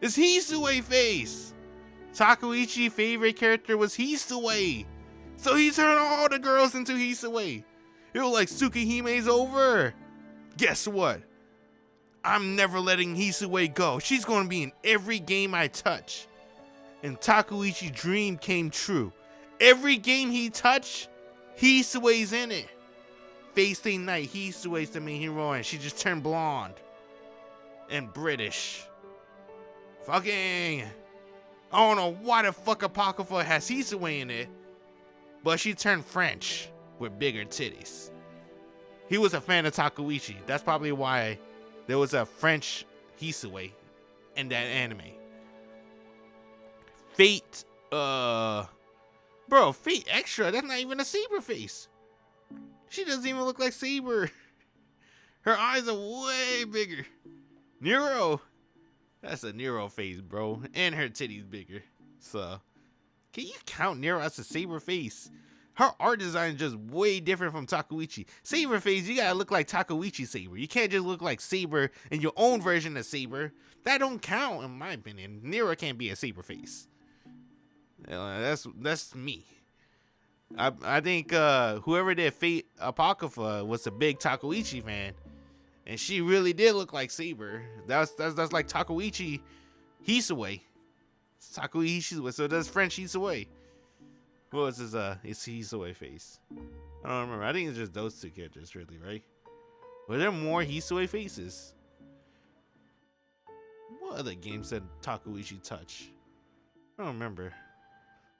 It's Hisui face. Takeuchi's favorite character was Hisui. So he turned all the girls into Hisui. It was like Tsukihime's over. Guess what? I'm never letting Hisui go. She's gonna be in every game I touch. And Takeuchi's dream came true. Every game he touched, Hisui's in it. Face Day Night, Hisui's the main hero and she just turned blonde. And British. Fucking... I don't know why the fuck Apocrypha has Hisui in it. But she turned French with bigger titties. He was a fan of Takeuchi. That's probably why there was a French Hisui in that anime. Fate, bro, Fate Extra, that's not even a Saber face. She doesn't even look like Saber. Her eyes are way bigger. Nero, that's a Nero face, bro. And her titties bigger. So, can you count Nero as a Saber face? Her art design is just way different from Takeuchi. Saber face, you gotta look like Takeuchi Saber. You can't just look like Saber in your own version of Saber. That don't count, in my opinion. Nero can't be a Saber face. That's me. I think whoever did Fate Apocrypha was a big Takeuchi fan, and she really did look like Saber. That's like Takeuchi Hisui. Takeuchi Hisui. So that's French Hisui. What was his it's Hisui face? I don't remember. I think it's just those two characters, really, right? Were there more Hisui faces? What other games did Takeuchi touch? I don't remember.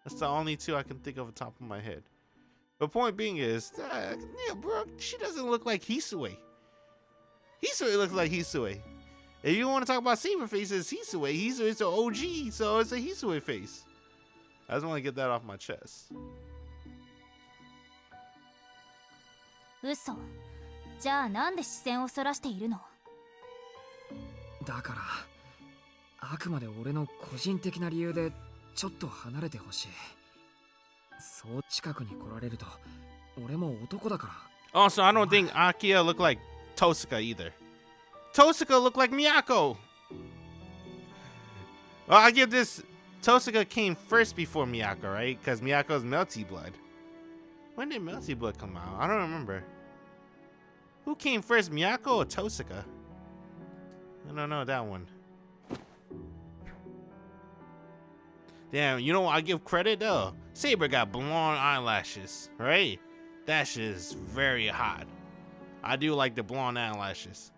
That's the only two I can think of off the top of my head. The point being is, yeah, bro, she doesn't look like Hisui. Hisui looks like Hisui. If you want to talk about Saber faces, Hisui. Hisui's an OG, so it's a Hisui face. I just want to get that off my chest. 嘘。じゃあなんで視線をそらしているの？だからあくまで俺の個人的な理由でちょっと離れてほしい。そう近くに来られると俺も男だから。 Also, I don't think Akia looked like Tosuka either. Tosuka looked like Miyako. Well, I give this. Tosuka came first before Miyako, right? Because Miyako's Melty Blood. When did Melty Blood come out? I don't remember. Who came first, Miyako or Tosuka? I don't know that one. Damn, you know what? I give credit though. Saber got blonde eyelashes, right? That shit is very hot. I do like the blonde eyelashes.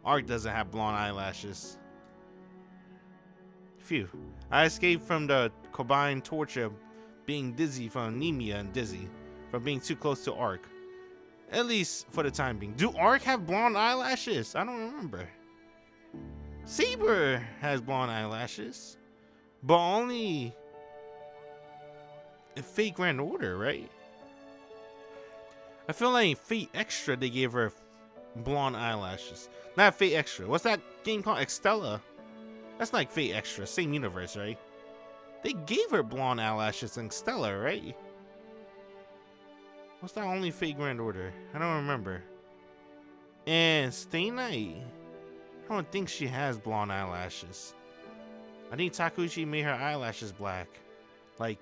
Arc doesn't have blonde eyelashes. Phew. I escaped from the combined torture, being dizzy from anemia and dizzy from being too close to Arc. At least for the time being. Do Arc have blonde eyelashes? I don't remember. Saber has blonde eyelashes, but only in Fate Grand Order, right? I feel like in Fate Extra they gave her blonde eyelashes. Not Fate Extra. What's that game called? Extella. That's like Fate Extra, same universe, right? They gave her blonde eyelashes in Stella, right? What's that only Fate Grand Order? I don't remember. And Stay Night, I don't think she has blonde eyelashes. I think Takeuchi made her eyelashes black. Like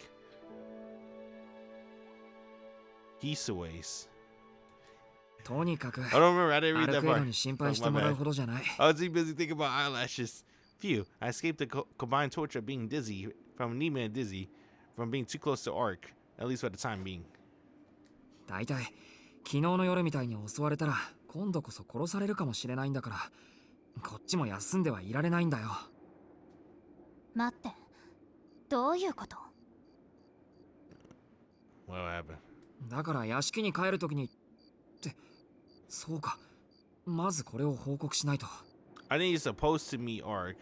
Hisui's. とにかく I don't remember. I didn't ア read ル that クエイド part. に心配し Oh, て my もらう bad. ほどじゃない。 I was too busy thinking about eyelashes. Phew, I escaped the combined torture of being dizzy, from anemia and dizzy, from being too close to Arc, at least for the time being. だいたい昨日の夜みたいに襲われたら今度こそ殺されるかもしれないんだから、こっちも休んではいられないんだよ。待って、どういうこと？ What happened? だから屋敷に帰るときにって、そうか、まずこれを報告しないと。 I think you're supposed to meet Arc.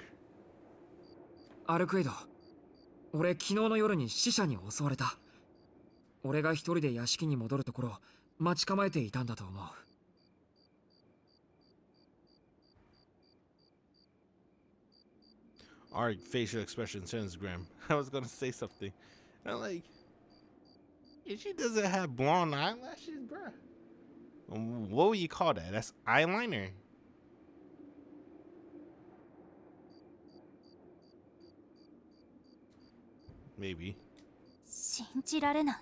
アルクエイド、俺昨日の夜に死者に襲われた。俺が一人で屋敷に戻るところを待ち構えていたんだと思う。Arc facial expression turns grim. I was gonna say something. I'm like, if she doesn't have blonde eyelashes, bruh. What would you call that? That's eyeliner. Maybe. 信じられない。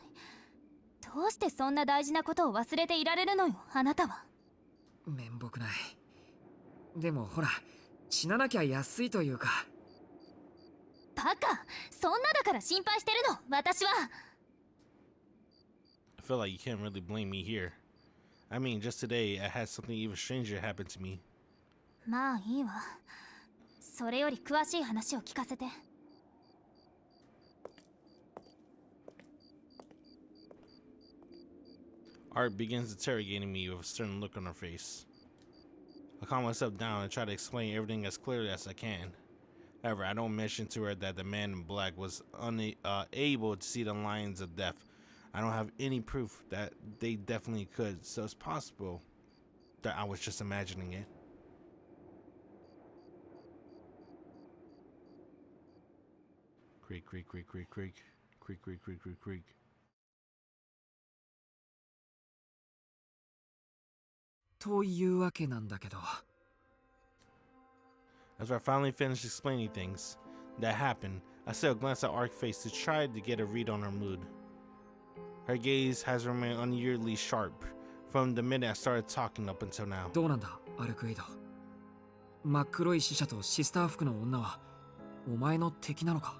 どうしてそんな大事なことを忘れていられるのよ、あなたは。面目ない。でもほら、死ななきゃ安いというか。バカ、そんなだから心配してるの、私は。I feel like you can't really blame me here. I mean, just today I had something even stranger happen to me. まあいいわ。それより詳しい話を聞かせて。Art begins interrogating me with a certain look on her face. I calm myself down and try to explain everything as clearly as I can. However, I don't mention to her that the man in black was unable to see the lines of death. I don't have any proof that they definitely could, so it's possible that I was just imagining it. Creak, creak, creak, creak, creak. Creak, creak, creak, creak, creak. というわけなんだけど。 After I finally finished explaining things that happened, I still glanced at Arc's face to try to get a read on her mood. Her gaze has remained unusually sharp from the minute I started talking up until now. どうなんだ、アルクエイド。真っ黒い死者とシスター服の女はお前の敵なのか？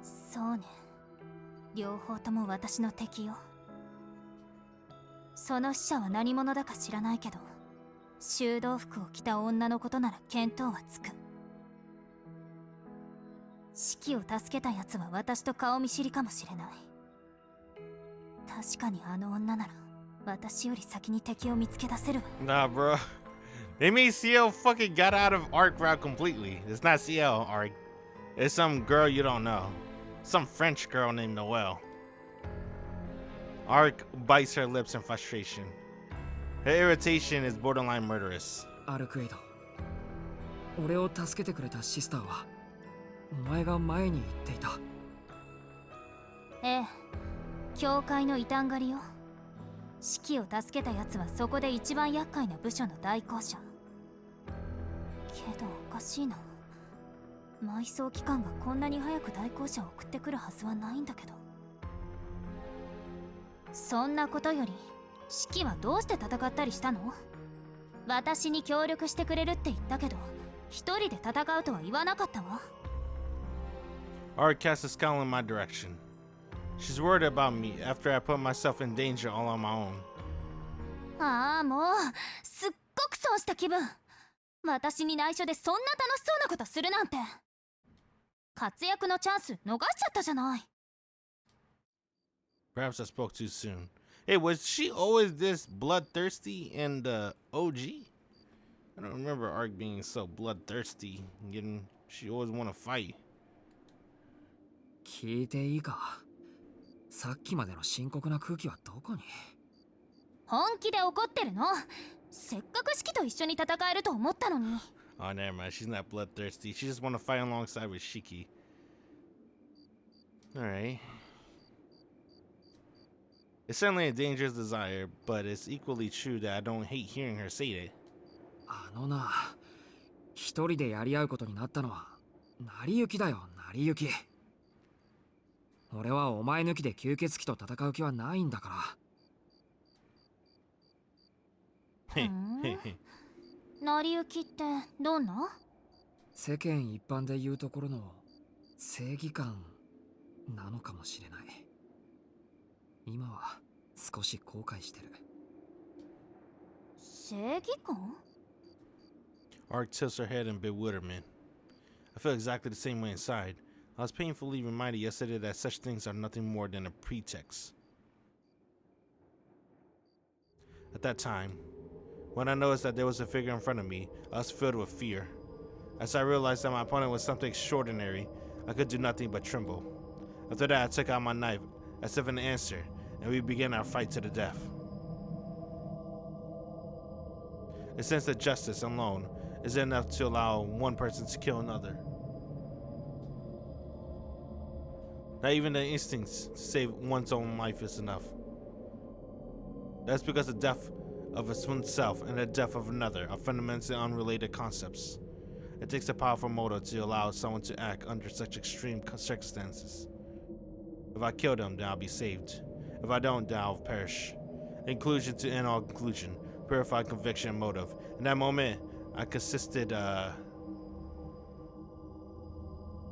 そうね。両方とも私の敵よ。その死者は何者だか知らないけど、修道服を着た女のことなら見当はつく。シキを助けたやつは私と顔見知りかもしれない。確かにあの女なら私より先に敵を見つけ出せるわ。Nah, bro. They made Ciel fucking got out of Arc route completely. It's not Ciel, Arc. It's some girl you don't know. Some French girl named Noelle. Arc bites her lips in frustration. Her irritation is borderline murderous. アルクエイド、俺を助けてくれたシスターはお前が前に言っていた。ええ、教会の異端狩りよ。シキを助けたやつはそこで一番厄介な部署の代行者。けどおかしいな。埋葬機関がこんなに早く代行者を送ってくるはずはないんだけど。そんなことより、シキはどうして戦ったりしたの？私に協力してくれるって言ったけど、一人で戦うとは言わなかったわ。Arc casts a scowl in my direction. She's worried about me after I put myself in danger all on my own. ああ、もうすっごく損した気分。私に内緒でそんな楽しそうなことするなんて。活躍のチャンス逃しちゃったじゃない。Perhaps I spoke too soon. Hey, was she always this bloodthirsty in the OG? I don't remember Arc being so bloodthirsty. She always want to fight. 聞いていいか？さっきまでの深刻な空気はどこに？本気で怒ってるの？せっかくシキと一緒に戦えると思ったのに。Oh, never mind. She's not bloodthirsty. She just want to fight alongside with Shiki. Alright. It's certainly a dangerous desire, but it's equally true that I don't hate hearing her say it. あのな、一人でやり合うことになったのは成り行きだよ、成り行き。俺はお前抜きで吸血鬼と戦う気はないんだから。成り行きってどんな？世間一般で言うところの正義感なのかもしれない。今は少し後悔してる。正義感？ Arc tilts her head in bewilderment. I feel exactly the same way inside. I was painfully reminded yesterday that such things are nothing more than a pretext. At that time, when I noticed that there was a figure in front of me, I was filled with fear. As I realized that my opponent was something extraordinary, I could do nothing but tremble. After that, I took out my knife, as if in answer, and we began our fight to the death. A sense of justice alone is enough to allow one person to kill another. Not even the instincts to save one's own life is enough. That's because the death of oneself and the death of another are fundamentally unrelated concepts. It takes a powerful motive to allow someone to act under such extreme circumstances. If I kill them, then I'll be saved. If I don't, then I'll perish. Inclusion to end all conclusion, purified conviction and motive. In that moment, I consisted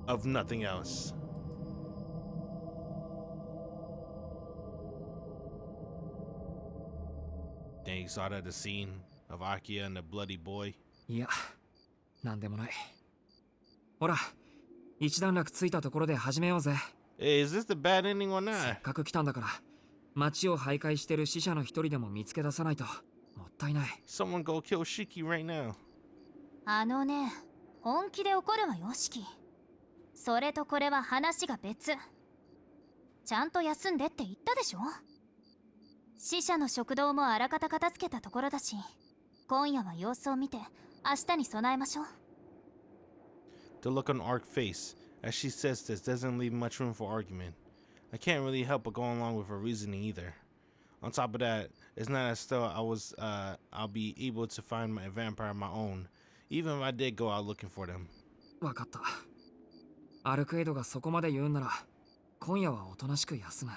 of nothing else. Then you saw that the scene of Arcueid and the bloody boy. いや、なんでもない。ほら、一段落ついたところで始めようぜ。Hey, is this the bad ending or せ not? っかく来たんだから、街を徘徊してる死者の一人でも見つけ出さないともったいない。Someone go kill Shiki right now. あのね、本気で怒るわよ、シキ。それとこれは話が別。ちゃんと休んでって言ったでしょ。死者の食堂もあらかた片付けたところだし、今夜は様子を見て明日に備えましょう。The look on Arc's face as she says this doesn't leave much room for argument. I can't really help but go along with her reasoning either. On top of that, it's not as though I'll be able to find my vampire of my own, even if I did go out looking for them. わかった。アルクエイドがそこまで言うんなら、今夜はおとなしく休む。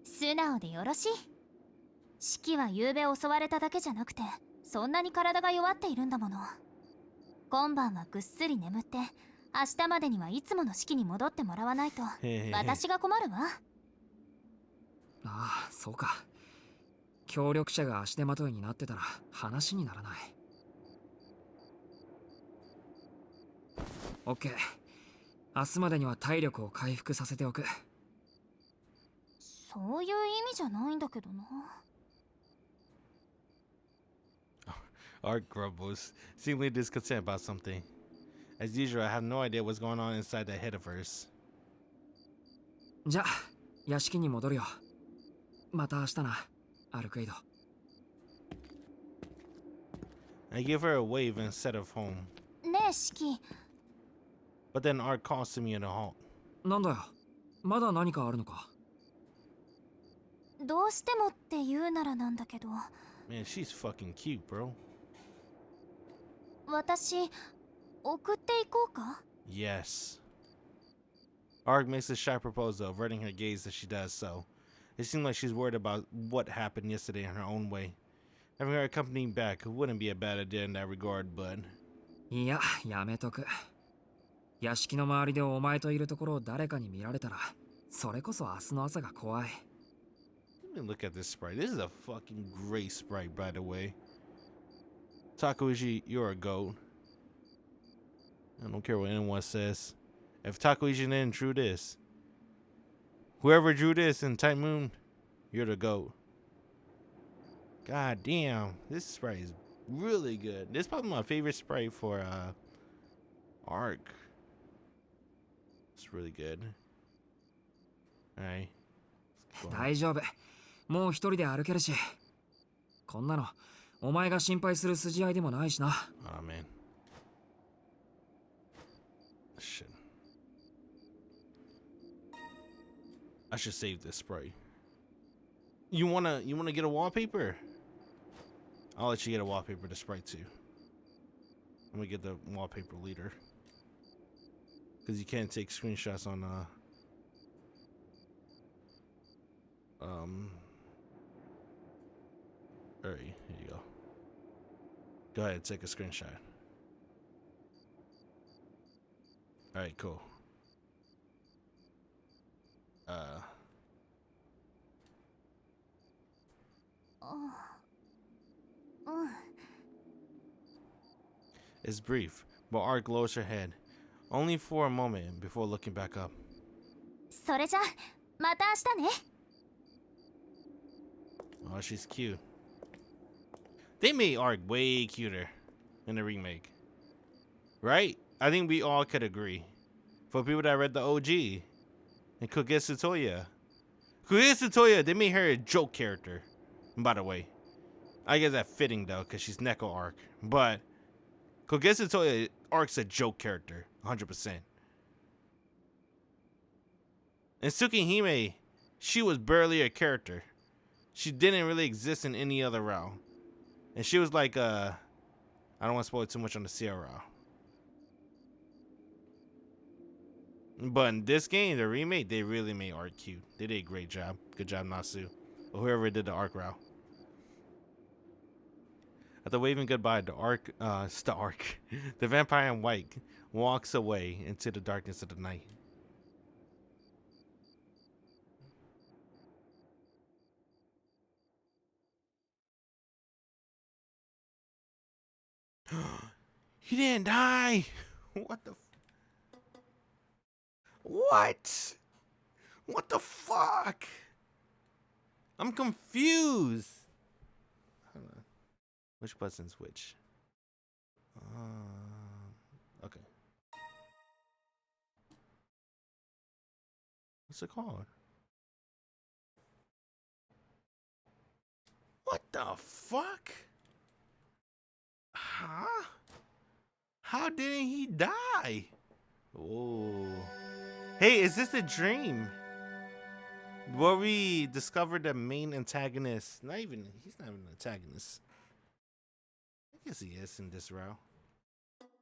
素直でよろしい。シキは昨夜襲われただけじゃなくて、そんなに体が弱っているんだもの。今晩はぐっすり眠って、明日までにはいつもの式に戻ってもらわないと私が困るわ。ああ、そうか。協力者が足手まといになってたら話にならない。オッケー。明日までには体力を回復させておく。そういう意味じゃないんだけどな。Arc grumbles, seemingly discontent about something. As usual, I have no idea what's going on inside that head of hers. じゃあ、屋敷に戻るよ。また明日な、アルクエイド。I give her a wave instead of home. ねえ、シキ。But then Arc calls to me in a halt. なんだよ。まだ何かあるのか。どうしてもって言うならなんだけど。Man, she's fucking cute, bro. 私、送っていこうか？ Yes. Arc makes a shy proposal, averting her gaze as she does so. It seems like she's worried about what happened yesterday in her own way. Having her accompanying back wouldn't be a bad idea in that regard, but... いや、やめとく。屋敷の周りでお前といるところを誰かに見られたら、それこそ明日の朝が怖い。Let me look at this sprite. This is a fucking great sprite, by the way. Takeuchi, you're a goat. I don't care what anyone says. If Takeuchi didn't drew this, whoever drew this in Tight Moon, you're the goat. God damn, this sprite is really good. This is probably my favorite sprite for Arc. It's really good. Alright. 大丈夫。もう一人で歩けるし。こんなの、お前が心配する筋合いでもないしな。Oh man. Shit. I should save this sprite. You wanna get a wallpaper? I'll let you get a wallpaper to sprite too. Let me get the wallpaper leader. Cause you can't take screenshots on Alright, here you go. Go ahead, take a screenshot. Alright, cool. It's brief, but Arc lowers her head, only for a moment before looking back up. それじゃまた明日ね Oh, she's cute. They made Arc way cuter in the remake. Right? I think we all could agree. For people that read the OG. And Kogetsu Toya. Kogetsu Toya, they made her a joke character. By the way. I guess that's fitting though, because she's Neko Arc. But Kogetsu Toya, Arc's a joke character. 100%. And Tsukihime, she was barely a character. She didn't really exist in any other route. And she was like, I don't want to spoil too much on the CL route. But in this game, the remake, they really made Arc cute. They did a great job. Good job, Nasu. Or whoever did the Arc route. After waving goodbye, the vampire in white walks away into the darkness of the night. He didn't die. What the? What? What the fuck? I'm confused. Hold on. Which button's which? Okay. What's it called? What the fuck? Huh? How didn't he die? Oh. Hey, is this a dream? Where we discovered the main antagonist. He's not even an antagonist. I guess he is in this route.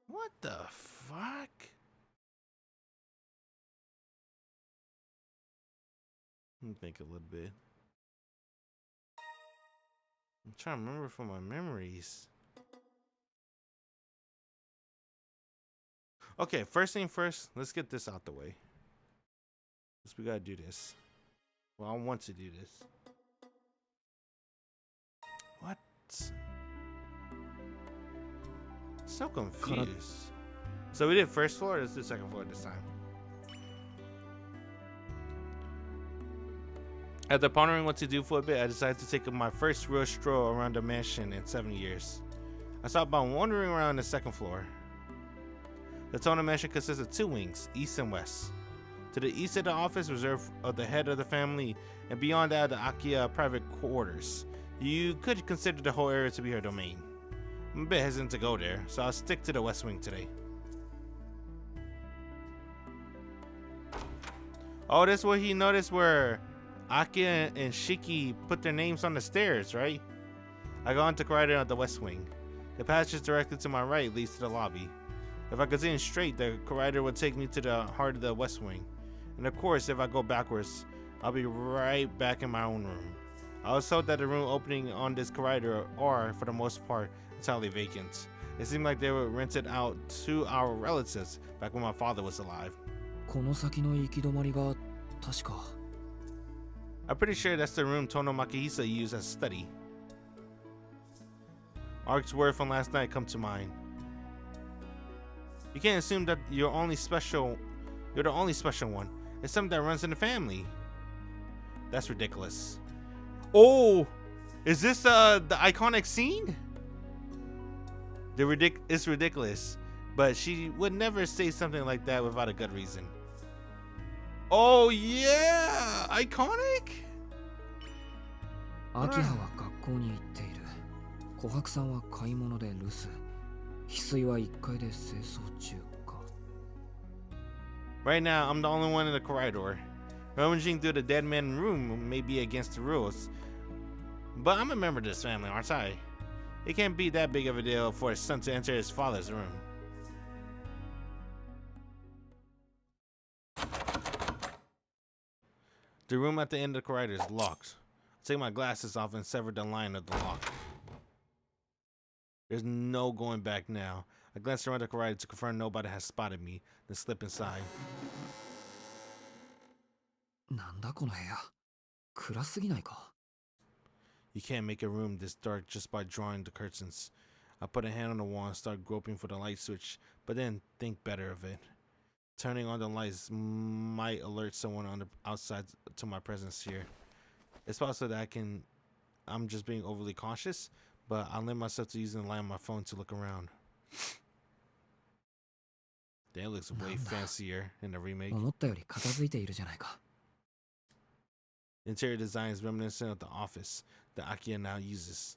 What the fuck? Let me think a little bit. I'm trying to remember from my memories. Okay, first thing first, let's get this out the way. Because we gotta do this. Well, I want to do this. What? So confused. So we did first floor, let's do second floor this time. After pondering what to do for a bit, I decided to take my first real stroll around the mansion in 7 years. I stopped by wandering around the second floor. The Tona mansion consists of 2 wings, east and west. To the east of the office reserved of the head of the family, and beyond that the Arcueid private quarters. You could consider the whole area to be her domain. I'm a bit hesitant to go there, so I'll stick to the west wing today. Oh, that's what he noticed where Arcueid and Shiki put their names on the stairs, right? I go on to corridor at the west wing. The passage directly to my right leads to the lobby. If I continue straight, the corridor will take me to the heart of the west wing. And of course, if I go backwards, I'll be right back in my own room. I was told that the room opening on this corridor are, for the most part, entirely vacant. It seemed like they were rented out to our relatives back when my father was alive. この先の行き止まりが確か I'm pretty sure that's the room Tono Makihisa used as study. Arc's word from last night come to mind. You can't assume that you're the only special one. It's something that runs in the family. That's ridiculous. Oh, is this the iconic scene? It's ridiculous, but she would never say something like that without a good reason. Oh yeah, iconic. アキハは学校に行っている。琥珀さんは買い物で留守。翡翠は1階で清掃中か。Right now, I'm the only one in the corridor. Rummaging through the dead man room may be against the rules, but I'm a member of this family, aren't I? It can't be that big of a deal for a son to enter his father's room. The room at the end of the corridor is locked. Take my glasses off and severed the line of the lock. There's no going back now. I glanced around the corridor to confirm nobody has spotted me, then slip inside. なんだこの部屋。暗すぎないか。 You can't make a room this dark just by drawing the curtains. I put a hand on the wall and start groping for the light switch, but then think better of it. Turning on the lights might alert someone on the outside to my presence here. It's possible that I'm just being overly cautious, but I'll limit myself to using the light on my phone to look around. That looks way fancier in the remake. 思ったより片付いているじゃないか。 Interior design is reminiscent of the office that Akia now uses.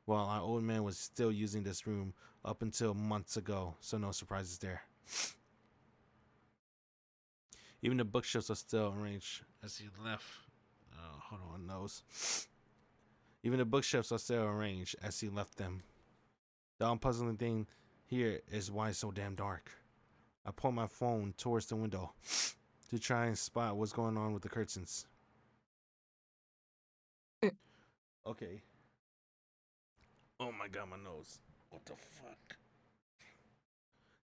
Well, our old man was still using this room up until months ago, so no surprises there. Even the bookshelves are still arranged as he left. Hold on, nose. Even the bookshelves are still arranged as he left them. The unpuzzling thing here is why it's so damn dark. I point my phone towards the window to try and spot what's going on with the curtains. Okay. Oh my god, my nose. What the fuck?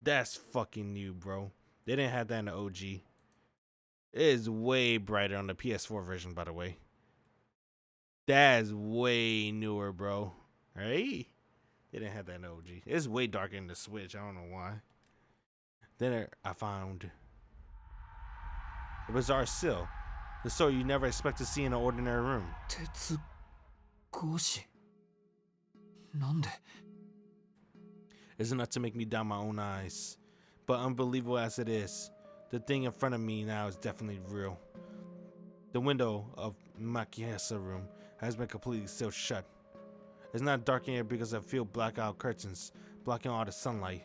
That's fucking new, bro. They didn't have that in the OG. It is way brighter on the PS4 version, by the way. That is way newer, bro. Right? They didn't have that in the OG. It's way darker in the Switch. I don't know why. Then I found a bizarre sill. The sort you never expect to see in an ordinary room. 鉄格子。なんで It's enough to make me doubt my own eyes. But unbelievable as it is, the thing in front of me now is definitely real. The window of Makia's room has been completely sealed shut. It's not dark in here because I feel blackout curtains blocking all the sunlight.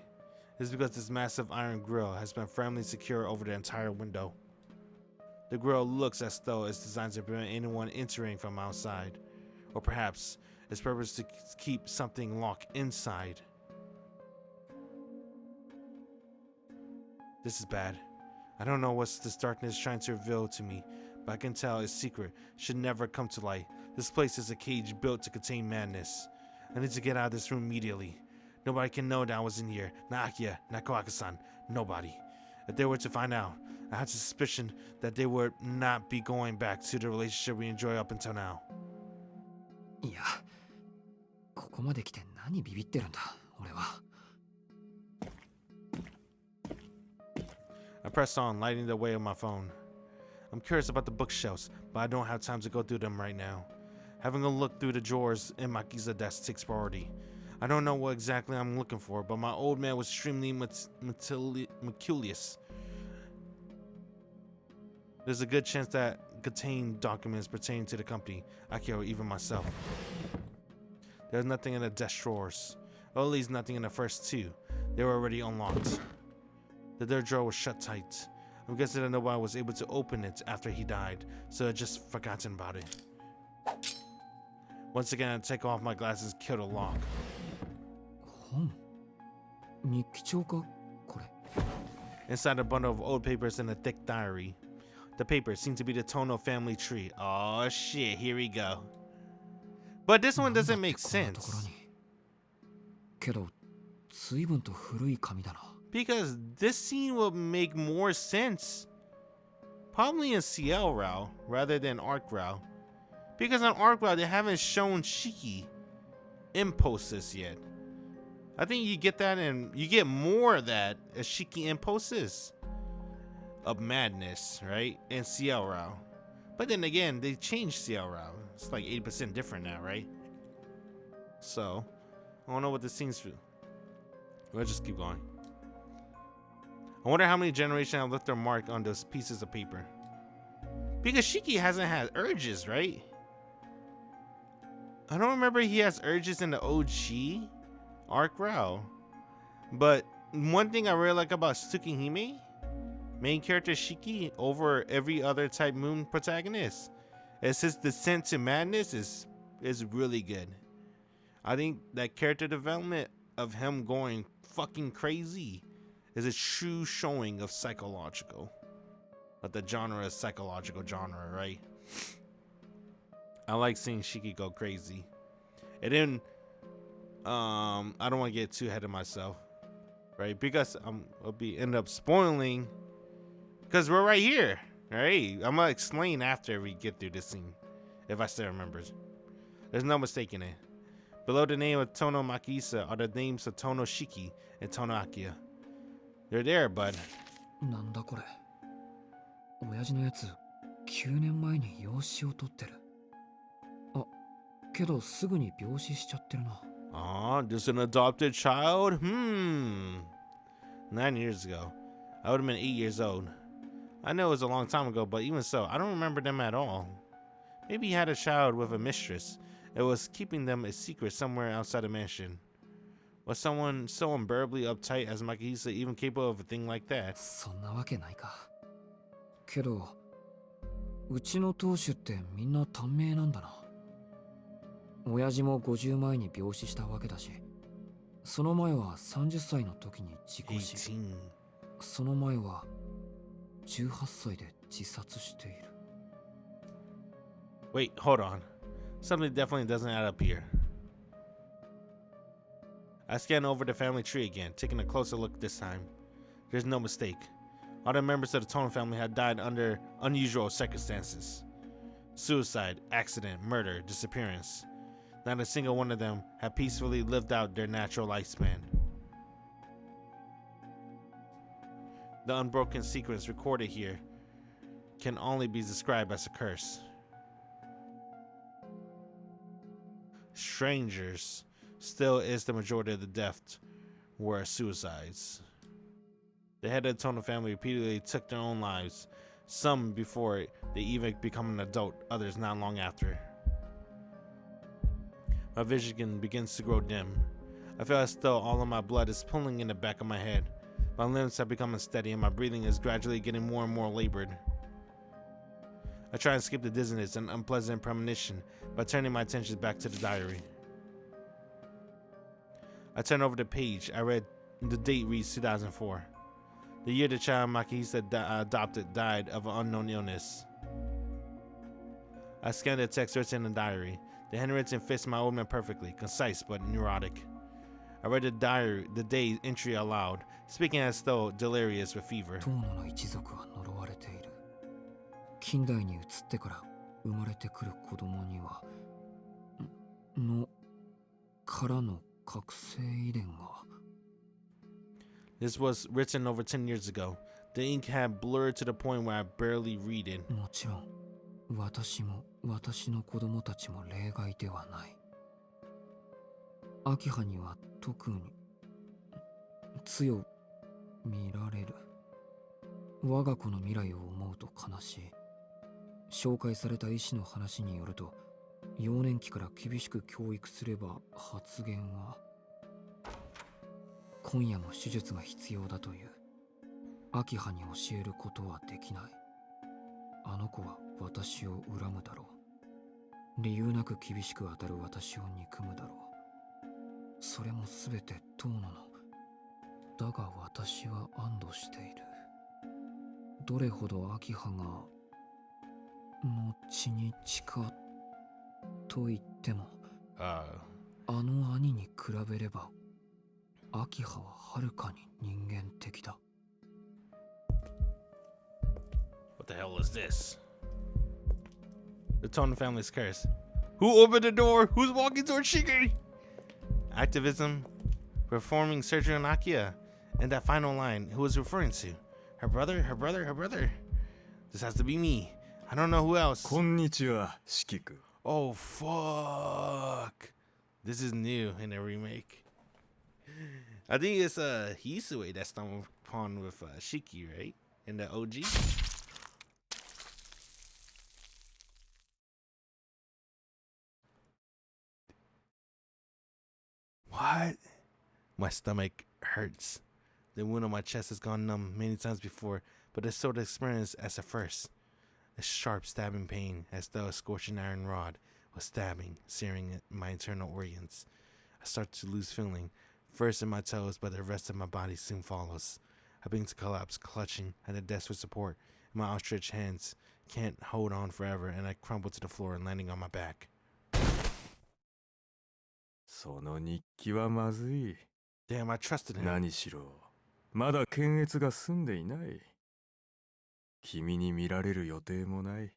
It's because this massive iron grill has been firmly secured over the entire window. The grill looks as though it's designed to prevent anyone entering from outside. Or perhaps its purpose to keep something locked inside. This is bad. I don't know what's this darkness trying to reveal to me, but I can tell its secret should never come to light. This place is a cage built to contain madness. I need to get out of this room immediately. Nobody can know that I was in here. Not Akia, not Kawaka-san, nobody. If they were to find out, I had a suspicion that they would not be going back to the relationship we enjoy up until now. いや、ここまで来て何ビビってるんだ、俺は。I press on, lighting the way of my phone. I'm curious about the bookshelves, but I don't have time to go through them right now. Having a look through the drawers in Maki's desk takes priority. I don't know what exactly I'm looking for, but my old man was extremely meticulous. There's a good chance that contained documents pertaining to the company, Akio, or even myself. There's nothing in the desk drawers, or at least nothing in the first two. They were already unlocked. The third drawer was shut tight. I'm guessing that nobody was able to open it after he died, so I just forgotten about it. Once again, I take off my glasses and kill the lock. 本日記帳かこれ。 Inside a bundle of old papers and a thick diary. The papers seem to be the Tono family tree. Oh shit, here we go. But this one doesn't make sense. けど、随分と古い紙だな。 Because this scene would make more sense. Probably in Ciel route rather than Arc route. Because on Arc route they haven't shown Shiki impulses yet. I think you get that and you get more of that as Shiki impulses of madness, right? In Ciel route. But then again, they changed Ciel route. It's like 80% different now, right? So, I don't know what this scene's for. Let's just keep going. I wonder how many generations have left their mark on those pieces of paper. Because Shiki hasn't had urges, right? I don't remember he has urges in the OG Arc route. But one thing I really like about Tsukihime, main character Shiki over every other Type Moon protagonist, is his descent to madness is really good. I think that character development of him going fucking crazy is a true showing of psychological. But the genre is psychological genre, right? I like seeing Shiki go crazy. And then, I don't want to get too ahead of myself, right? Because I'll end up spoiling, because we're right here, right? I'm gonna explain after we get through this scene, if I still remember. There's no mistaking it. Below the name of Tono Makisa are the names of Tono Shiki and Tono Akia. They're there, bud. なんだこれ。親父のやつ、9年前に養子を取ってる。あ、けどすぐに病死しちゃってるな。Aw, just an adopted child? 9 years ago. I would have been 8 years old. I know it was a long time ago, but even so, I don't remember them at all. Maybe he had a child with a mistress. It was keeping them a secret somewhere outside the mansion. Was someone so unbearably uptight as Makihisa even capable of a thing like that? そんなわけないか。けど、うちの当主ってみんな短命なんだな。親父も50前に病死したわけだし、その前は30歳の時に事故死。18. その前は18歳で自殺している。Wait, hold on. Something definitely doesn't add up here. I scan over the family tree again, taking a closer look this time. There's no mistake. All the members of the Tono family had died under unusual circumstances. Suicide, accident, murder, disappearance. Not a single one of them had peacefully lived out their natural lifespan. The unbroken sequence recorded here can only be described as a curse. Strangers still is the majority of the deaths were suicides. The head of the Tono family repeatedly took their own lives, some before they even become an adult, others not long after. My vision begins to grow dim. I feel as though all of my blood is pulling in the back of my head. My limbs have become unsteady and my breathing is gradually getting more and more labored. I try and skip the dizziness and unpleasant premonition by turning my attention back to the diary. I turn over the page. I read the date reads 2004. The year the child Makihisa adopted died of an unknown illness. I scanned the text written in the diary. The handwriting fits my old man perfectly, concise but neurotic. I read the day entry aloud, speaking as though delirious with fever. トーノの一族は呪われている。近代に移ってから生まれてくる子供にはのからの覚醒遺伝が。This was written over 10 years ago. The ink had blurred to the point where I barely read it. もちろん、私も私の子供たちも例外ではない。秋葉には特に強見られる。我が子の未来を思うと悲しい。紹介された医師の話によると、幼年期から厳しく教育すれば発言は今夜も手術が必要だという。秋葉に教えることはできない。あの子は私を恨むだろう。理由なく厳しく当たる私を憎むだろう。それもすべて遠野の。だが私は安堵している。どれほど秋葉がの血に近と言っても、あの兄に比べれば秋葉ははるかに人間的だ。What the hell is this? The Tono family's curse. Who opened the door? Who's walking towards Shiki? Activism, performing surgery on Akia, and that final line, who was referring to? Her brother, her brother, her brother. This has to be me. I don't know who else. こんにちは、四季君。 Oh, fuck. This is new in the remake. I think it's Hisue that stumbled upon with Shiki, right? In the OG. What? My stomach hurts. The wound on my chest has gone numb many times before, but it's so experienced as a first. A sharp stabbing pain, as though a scorching iron rod was stabbing, searing my internal organs. I start to lose feeling, first in my toes, but the rest of my body soon follows. I begin to collapse, clutching at the desk for support. My outstretched hands can't hold on forever, and I crumble to the floor and landing on my back. その日記はまずい。 Damn, I trusted him. 何しろまだ検閲が済んでいない。君に見られる予定もない。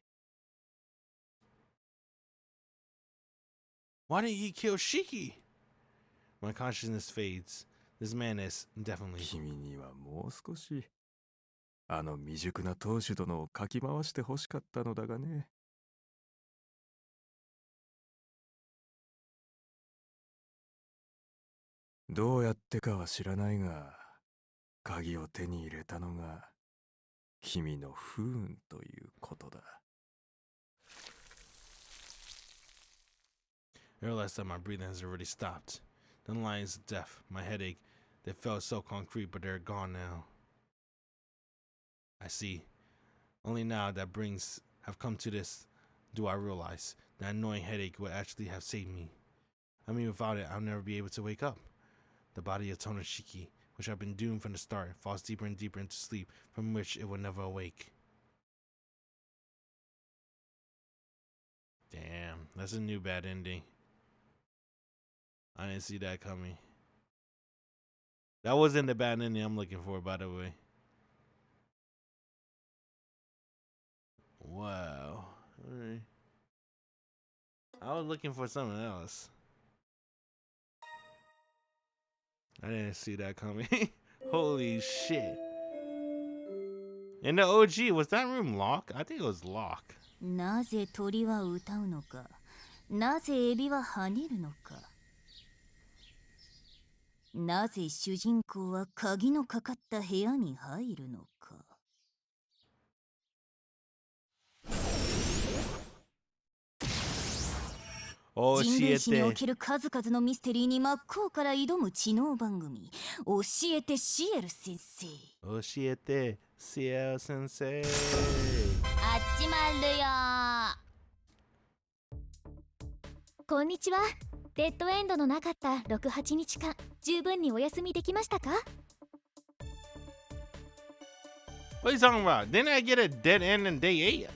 Why didn't he kill Shiki? My consciousness fades. This man is definitely... 君にはもう少しあの未熟な当主殿をかき回して欲しかったのだがね。どうやってかは知らないが、鍵を手に入れたのが君の不運ということだ。 I realized that my breathing has already stopped. The lines of death, my headache, they felt so concrete, but they're gone now. I see. Only now that brings have come to this do I realize that annoying headache would actually have saved me. I mean, without it, I'll never be able to wake up. The body of Tonoshiki, which I've been doomed from the start, falls deeper and deeper into sleep, from which it will never awake. Damn, that's a new bad ending. I didn't see that coming. That wasn't the bad ending I'm looking for, by the way. Wow. Alright. I was looking for something else. I didn't see that coming. Holy shit. In the OG, was that room locked? I think it was locked. なぜ鳥は歌うのか、なぜエビは跳ねるのか、なぜ主人公は鍵のかかった部屋に入るのか。人類史における数々のミステリーに真っ向から挑む知能番組、教えてシエル先生。教えてシエル先生。あっちまるよ。こんにちは。デッドエンドのなかった6、8日間、十分にお休みできましたか？ What are you talking about? Didn't I get a dead end in day 8?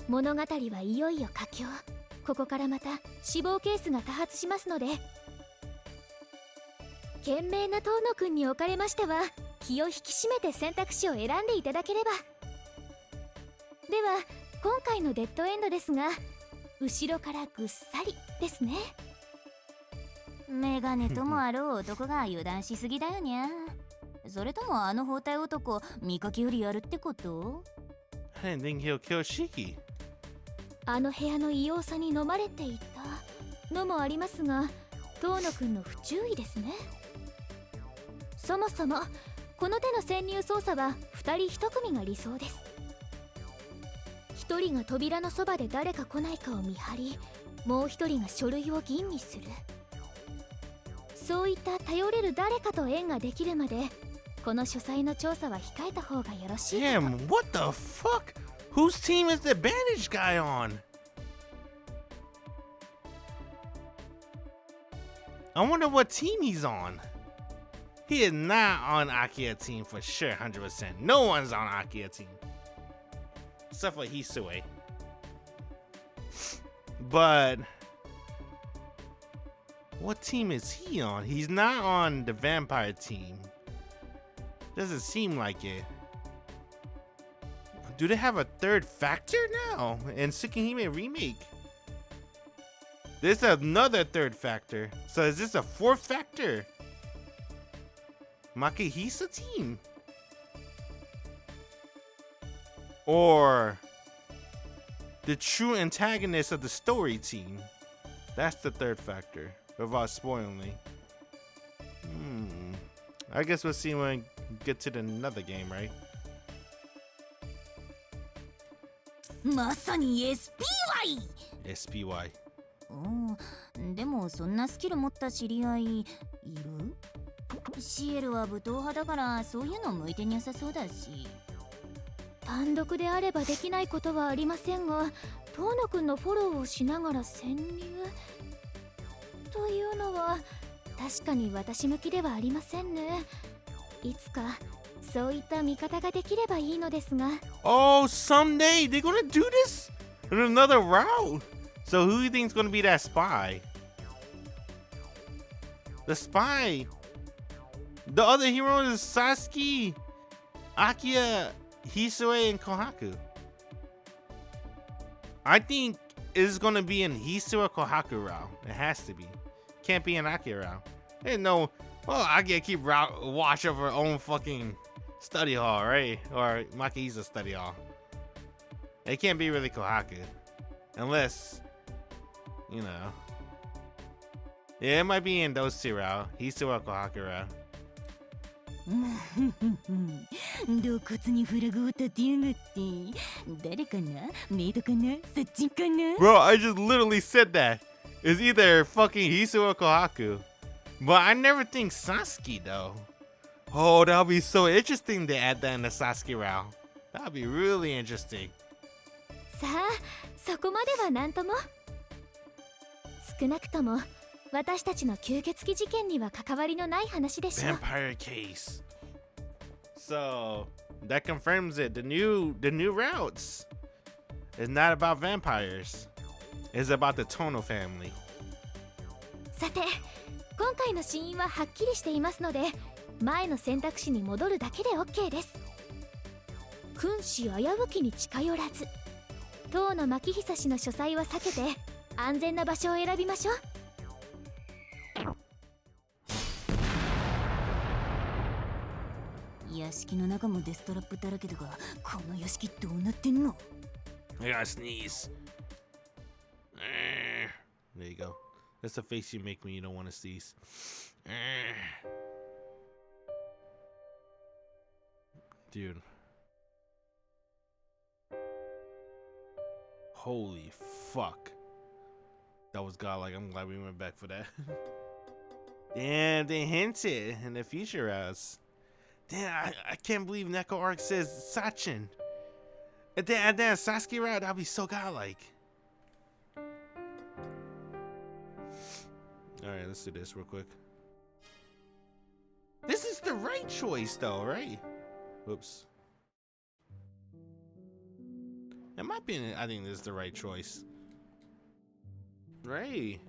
物語はいよいよ佳境。ここからまた死亡ケースが多発しますので、賢明な遠野くんにおかれましては気を引き締めて選択肢を選んでいただければ。では今回のデッドエンドですが、後ろからぐっさりですね。メガネともあろう男が油断しすぎだよにゃ。それともあの包帯男見かけよりやるってこと？ I didn't think he'll kill Shiki. あの部屋の異様さに飲まれていたのもありますが、遠野くんの不注意ですね。そもそもこの手の潜入捜査は2人1組が理想です。1人が扉のそばで誰か来ないかを見張り、もう1人が書類を吟味する。そういった頼れる誰かと縁ができるまで、この書斎の調査は控えた方がよろしいかと。 Damn, what the fuck? Whose team is the bandage guy on? I wonder what team he's on. He is not on Arcueid team for sure, 100%. No one's on Arcueid team. Except for Hisue. But what team is he on? He's not on the vampire team. Doesn't seem like it. Do they have a third factor now in Tsukihime Remake? There's another third factor. So is this a fourth factor? Makihisa team? Or the true antagonist of the story team? That's the third factor, without spoiling. I guess we'll see when we get to another game, right? まさに SPY. でもそんなスキル持った知り合いいる？シエルは武闘派だからそういうの向いてに良さそうだし。単独であればできないことはありませんが、遠野くんのフォローをしながら潜入というのは確かに私向きではありませんね。いつかそういった見方ができればいいのですが。 Oh, someday they're gonna do this in another route. So who do you think is gonna be that spy? The spy. The other heroes is Sasuke, Akia, Hisue, and Kohaku. I think it's gonna be in Hisue or Kohaku route. It has to be. Can't be an Akia route. There's no. Well, Akia keep watch over her own fucking study hall, right? Or Makihisa's study hall. It can't be really Kohaku, unless, you know. Yeah, it might be in those two route. Hisue or Kohaku route. 露骨にフラグを立てやがって誰かなメイドかなそっちかな Bro, I just literally said that. It's either fucking Hisue or Kohaku. But I never think Sasuke though. Oh, that'll be so interesting to add that in the Sasuke route. That'll be really interesting. さあ、そこまでは何とも。少なくとも私たちの吸血鬼事件には関わりのない話でしょう。 Vampire case. So that confirms it. The new routes is not about vampires. It's about the Tono family. さて、今回の死因ははっきりしていますので、前の選択肢に戻るだけで OK です。君子危うきに近寄らず、当の牧久氏の書斎は避けて安全な場所を選びましょう。屋敷の中もデストラップだらけだが、この屋敷どうなってんの I gotta sneeze. There you go. That's the face you make when you don't want to sneeze. Dude. Holy fuck. That was godlike. I'm glad we went back for that. Damn, they hinted in the future routes. Damn, I can't believe Neko Arc says Sachin. At that Sasuke route, that'd be so godlike. Alright, let's do this real quick. This is the right choice though, right? Whoops. In my opinion, I think this is the right choice. Right.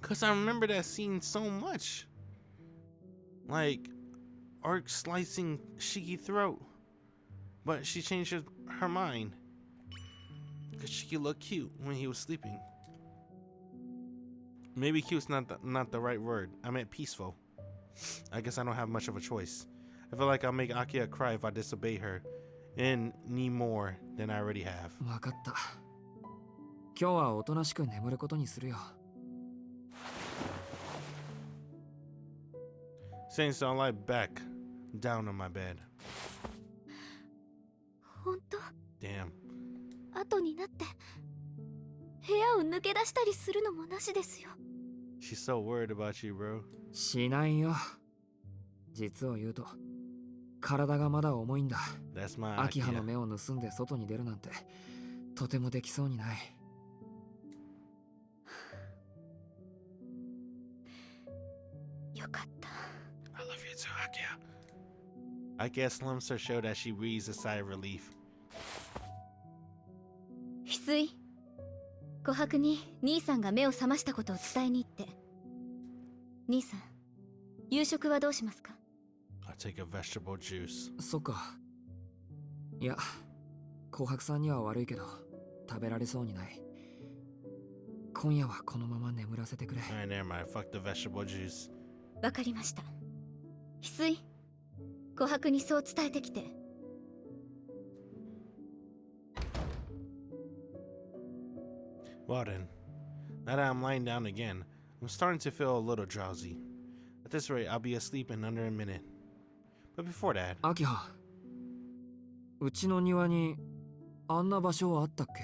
Cause I remember that scene so much. Like, Arc slicing Shiki throat. But she changed her mind. Cause Shiki looked cute when he was sleeping. Maybe cute's not the right word. I meant peaceful. I guess I don't have much of a choice. I feel like I'll make Akia cry if I disobey her. And need more than I already have. わかった。今日はおとなしく眠ることにするよ。Saying so, I lie back down on my bed. 本当？ Damn. 後になって部屋を抜け出したりするのもなしですよ。 She's so worried about you, bro. しないよ。実を言うと、体がまだ重いんだ。That's my 秋葉の Akia. 目を盗んで外に出るなんて、とてもできそうにない。よかった。I love you too, Akia. I guess slumps her show that she breathes a sigh of relief. 翡翠、琥珀に兄さんが目を覚ましたことを伝えに行って。兄さん、夕食はどうしますか？ I'll take a vegetable juice. そっか。いや、琥珀さんには悪いけど、食べられそうにない。今夜はこのまま眠らせてくれ。Alright, never mind. Fuck the vegetable juice. わかりました。翡翠、琥珀にそう伝えてきて。Well then, now that I'm lying down again, I'm starting to feel a little drowsy. At this rate, I'll be asleep in under a minute. But before that, 秋葉、うちの庭にあんな場所はあったっけ？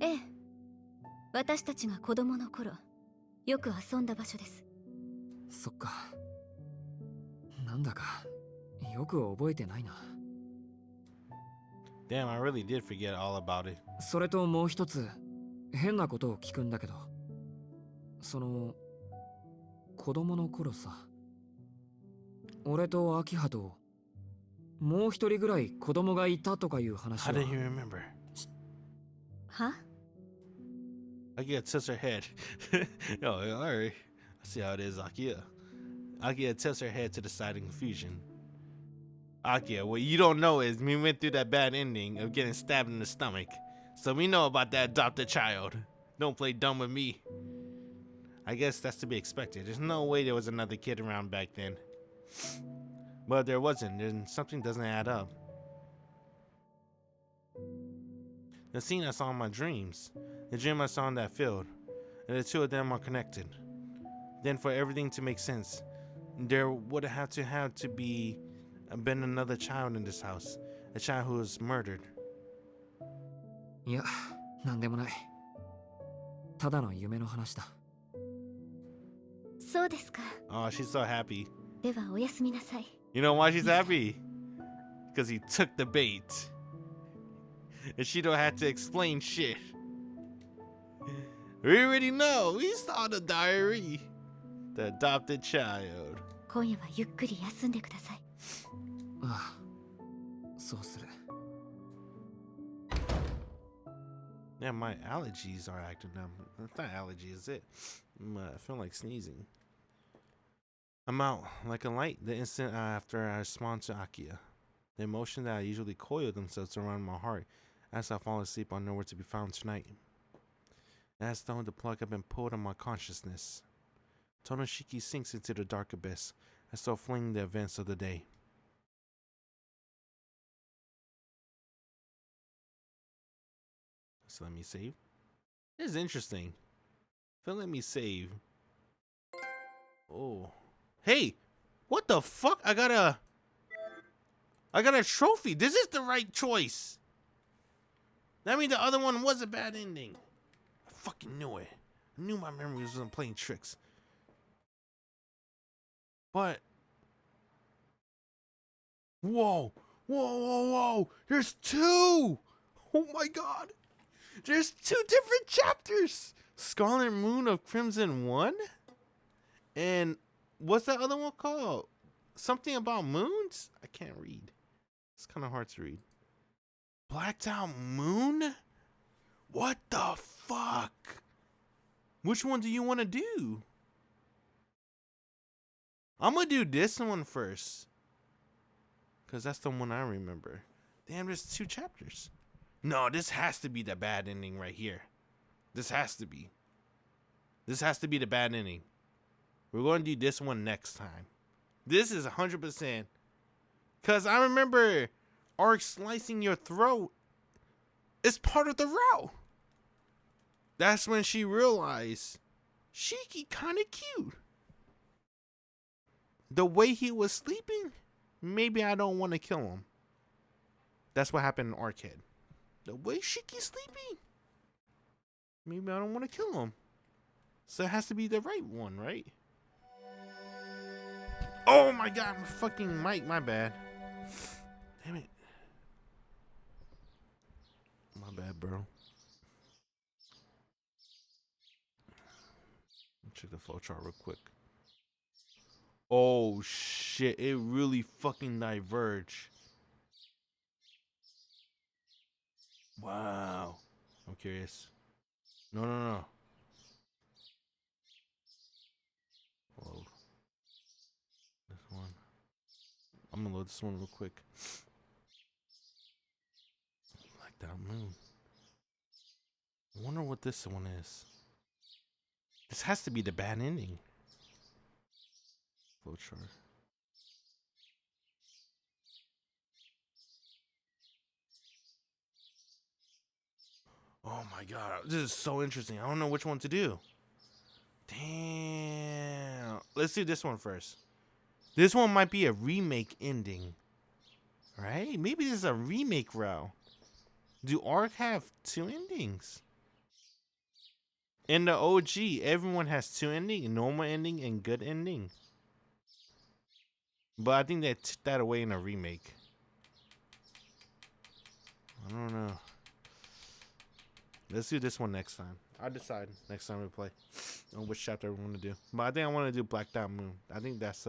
ええ、私たちが子供の頃よく遊んだ場所です。そっか。なんだかよく覚えてないな。damn, I really did forget all about it. それともう一つ変なことを聞くんだけど、その子供の頃さ。俺と秋葉ともう一人ぐらい子供がいたとかいう話 How は did he remember? は Akia tilts her head. Oh, alright. I see how it is, Akia. Akia tilts her head to the side in confusion. Akia, what you don't know is we went through that bad ending of getting stabbed in the stomach. So we know about that adopted child. Don't play dumb with me. I guess that's to be expected. There's no way there was another kid around back then. But if there wasn't, then something doesn't add up. The scene I saw in my dreams, the dream I saw in that field, and the two of them are connected. Then for everything to make sense, there would have to be been another child in this house, a child who was murdered. いや、なんでもない。ただの夢の話だ。そうですか。 Oh, she's so happy. ではおやすみなさい。 You know why she's happy? Because he took the bait. And she don't have to explain shit. We already know. We saw the diary. The adopted child. 今夜はゆっくり休んでください。ああ、そうする。Yeah, my allergies are acting up. It's not allergy, is it? I feel like sneezing. I'm out like a light the instant after I respond to Akia. The emotions that usually coil themselves around my heart as I fall asleep are nowhere to be found tonight. As though the plug had been pulled on my consciousness. Tonoshiki sinks into the dark abyss as though fleeing the events of the day. So let me save. This is interesting. Feel let me save. Oh. Hey! What the fuck? I got a trophy. This is the right choice. That means the other one was a bad ending. I fucking knew it. I knew my memory wasn't playing tricks. But whoa. Whoa, whoa, whoa. There's two. Oh my god. There's two different chapters. Scarlet Moon of Crimson 1? And what's that other one called? Something about moons? I can't read. It's kind of hard to read. Blacked Out Moon? What the fuck? Which one do you want to do? I'm going to do this one first. Because that's the one I remember. Damn, there's two chapters. No, this has to be the bad ending right here. This has to be. This has to be the bad ending. We're going to do this one next time. This is 100%. Because I remember Arc slicing your throat is part of the route. That's when she realized Shiki kind of cute. The way he was sleeping, maybe I don't want to kill him. That's what happened in Arcueid. The way Shiki's sleeping, maybe I don't want to kill him. So it has to be the right one, right? Oh my god, my fucking mic, my bad. Damn it. My bad, bro. Check the flow chart real quick. Oh shit, it really fucking diverged. Wow. I'm curious. No. Whoa. This one. I'm gonna load this one real quick. Like that moon. I wonder what this one is. This has to be the bad ending. Flow chart. Oh my god, this is so interesting. I don't know which one to do. Damn. Let's do this one first. This one might be a remake ending. Right? Maybe this is a remake route. Do Arc have two endings? In the OG, everyone has two endings, normal ending and good ending. But I think they took that away in a remake. I don't know. Let's do this one next time. I'll decide next time we play on which chapter we want to do. But I think I want to do Blacked Out Moon. I think that's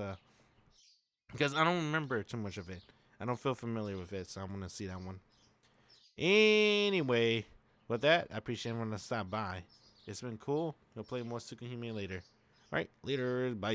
because I don't remember too much of it. I don't feel familiar with it, so I'm gonna see that one. Anyway, with that, I appreciate everyone that stopped by. It's been cool. We'll play more Tsukihime later. Alright, later. Bye.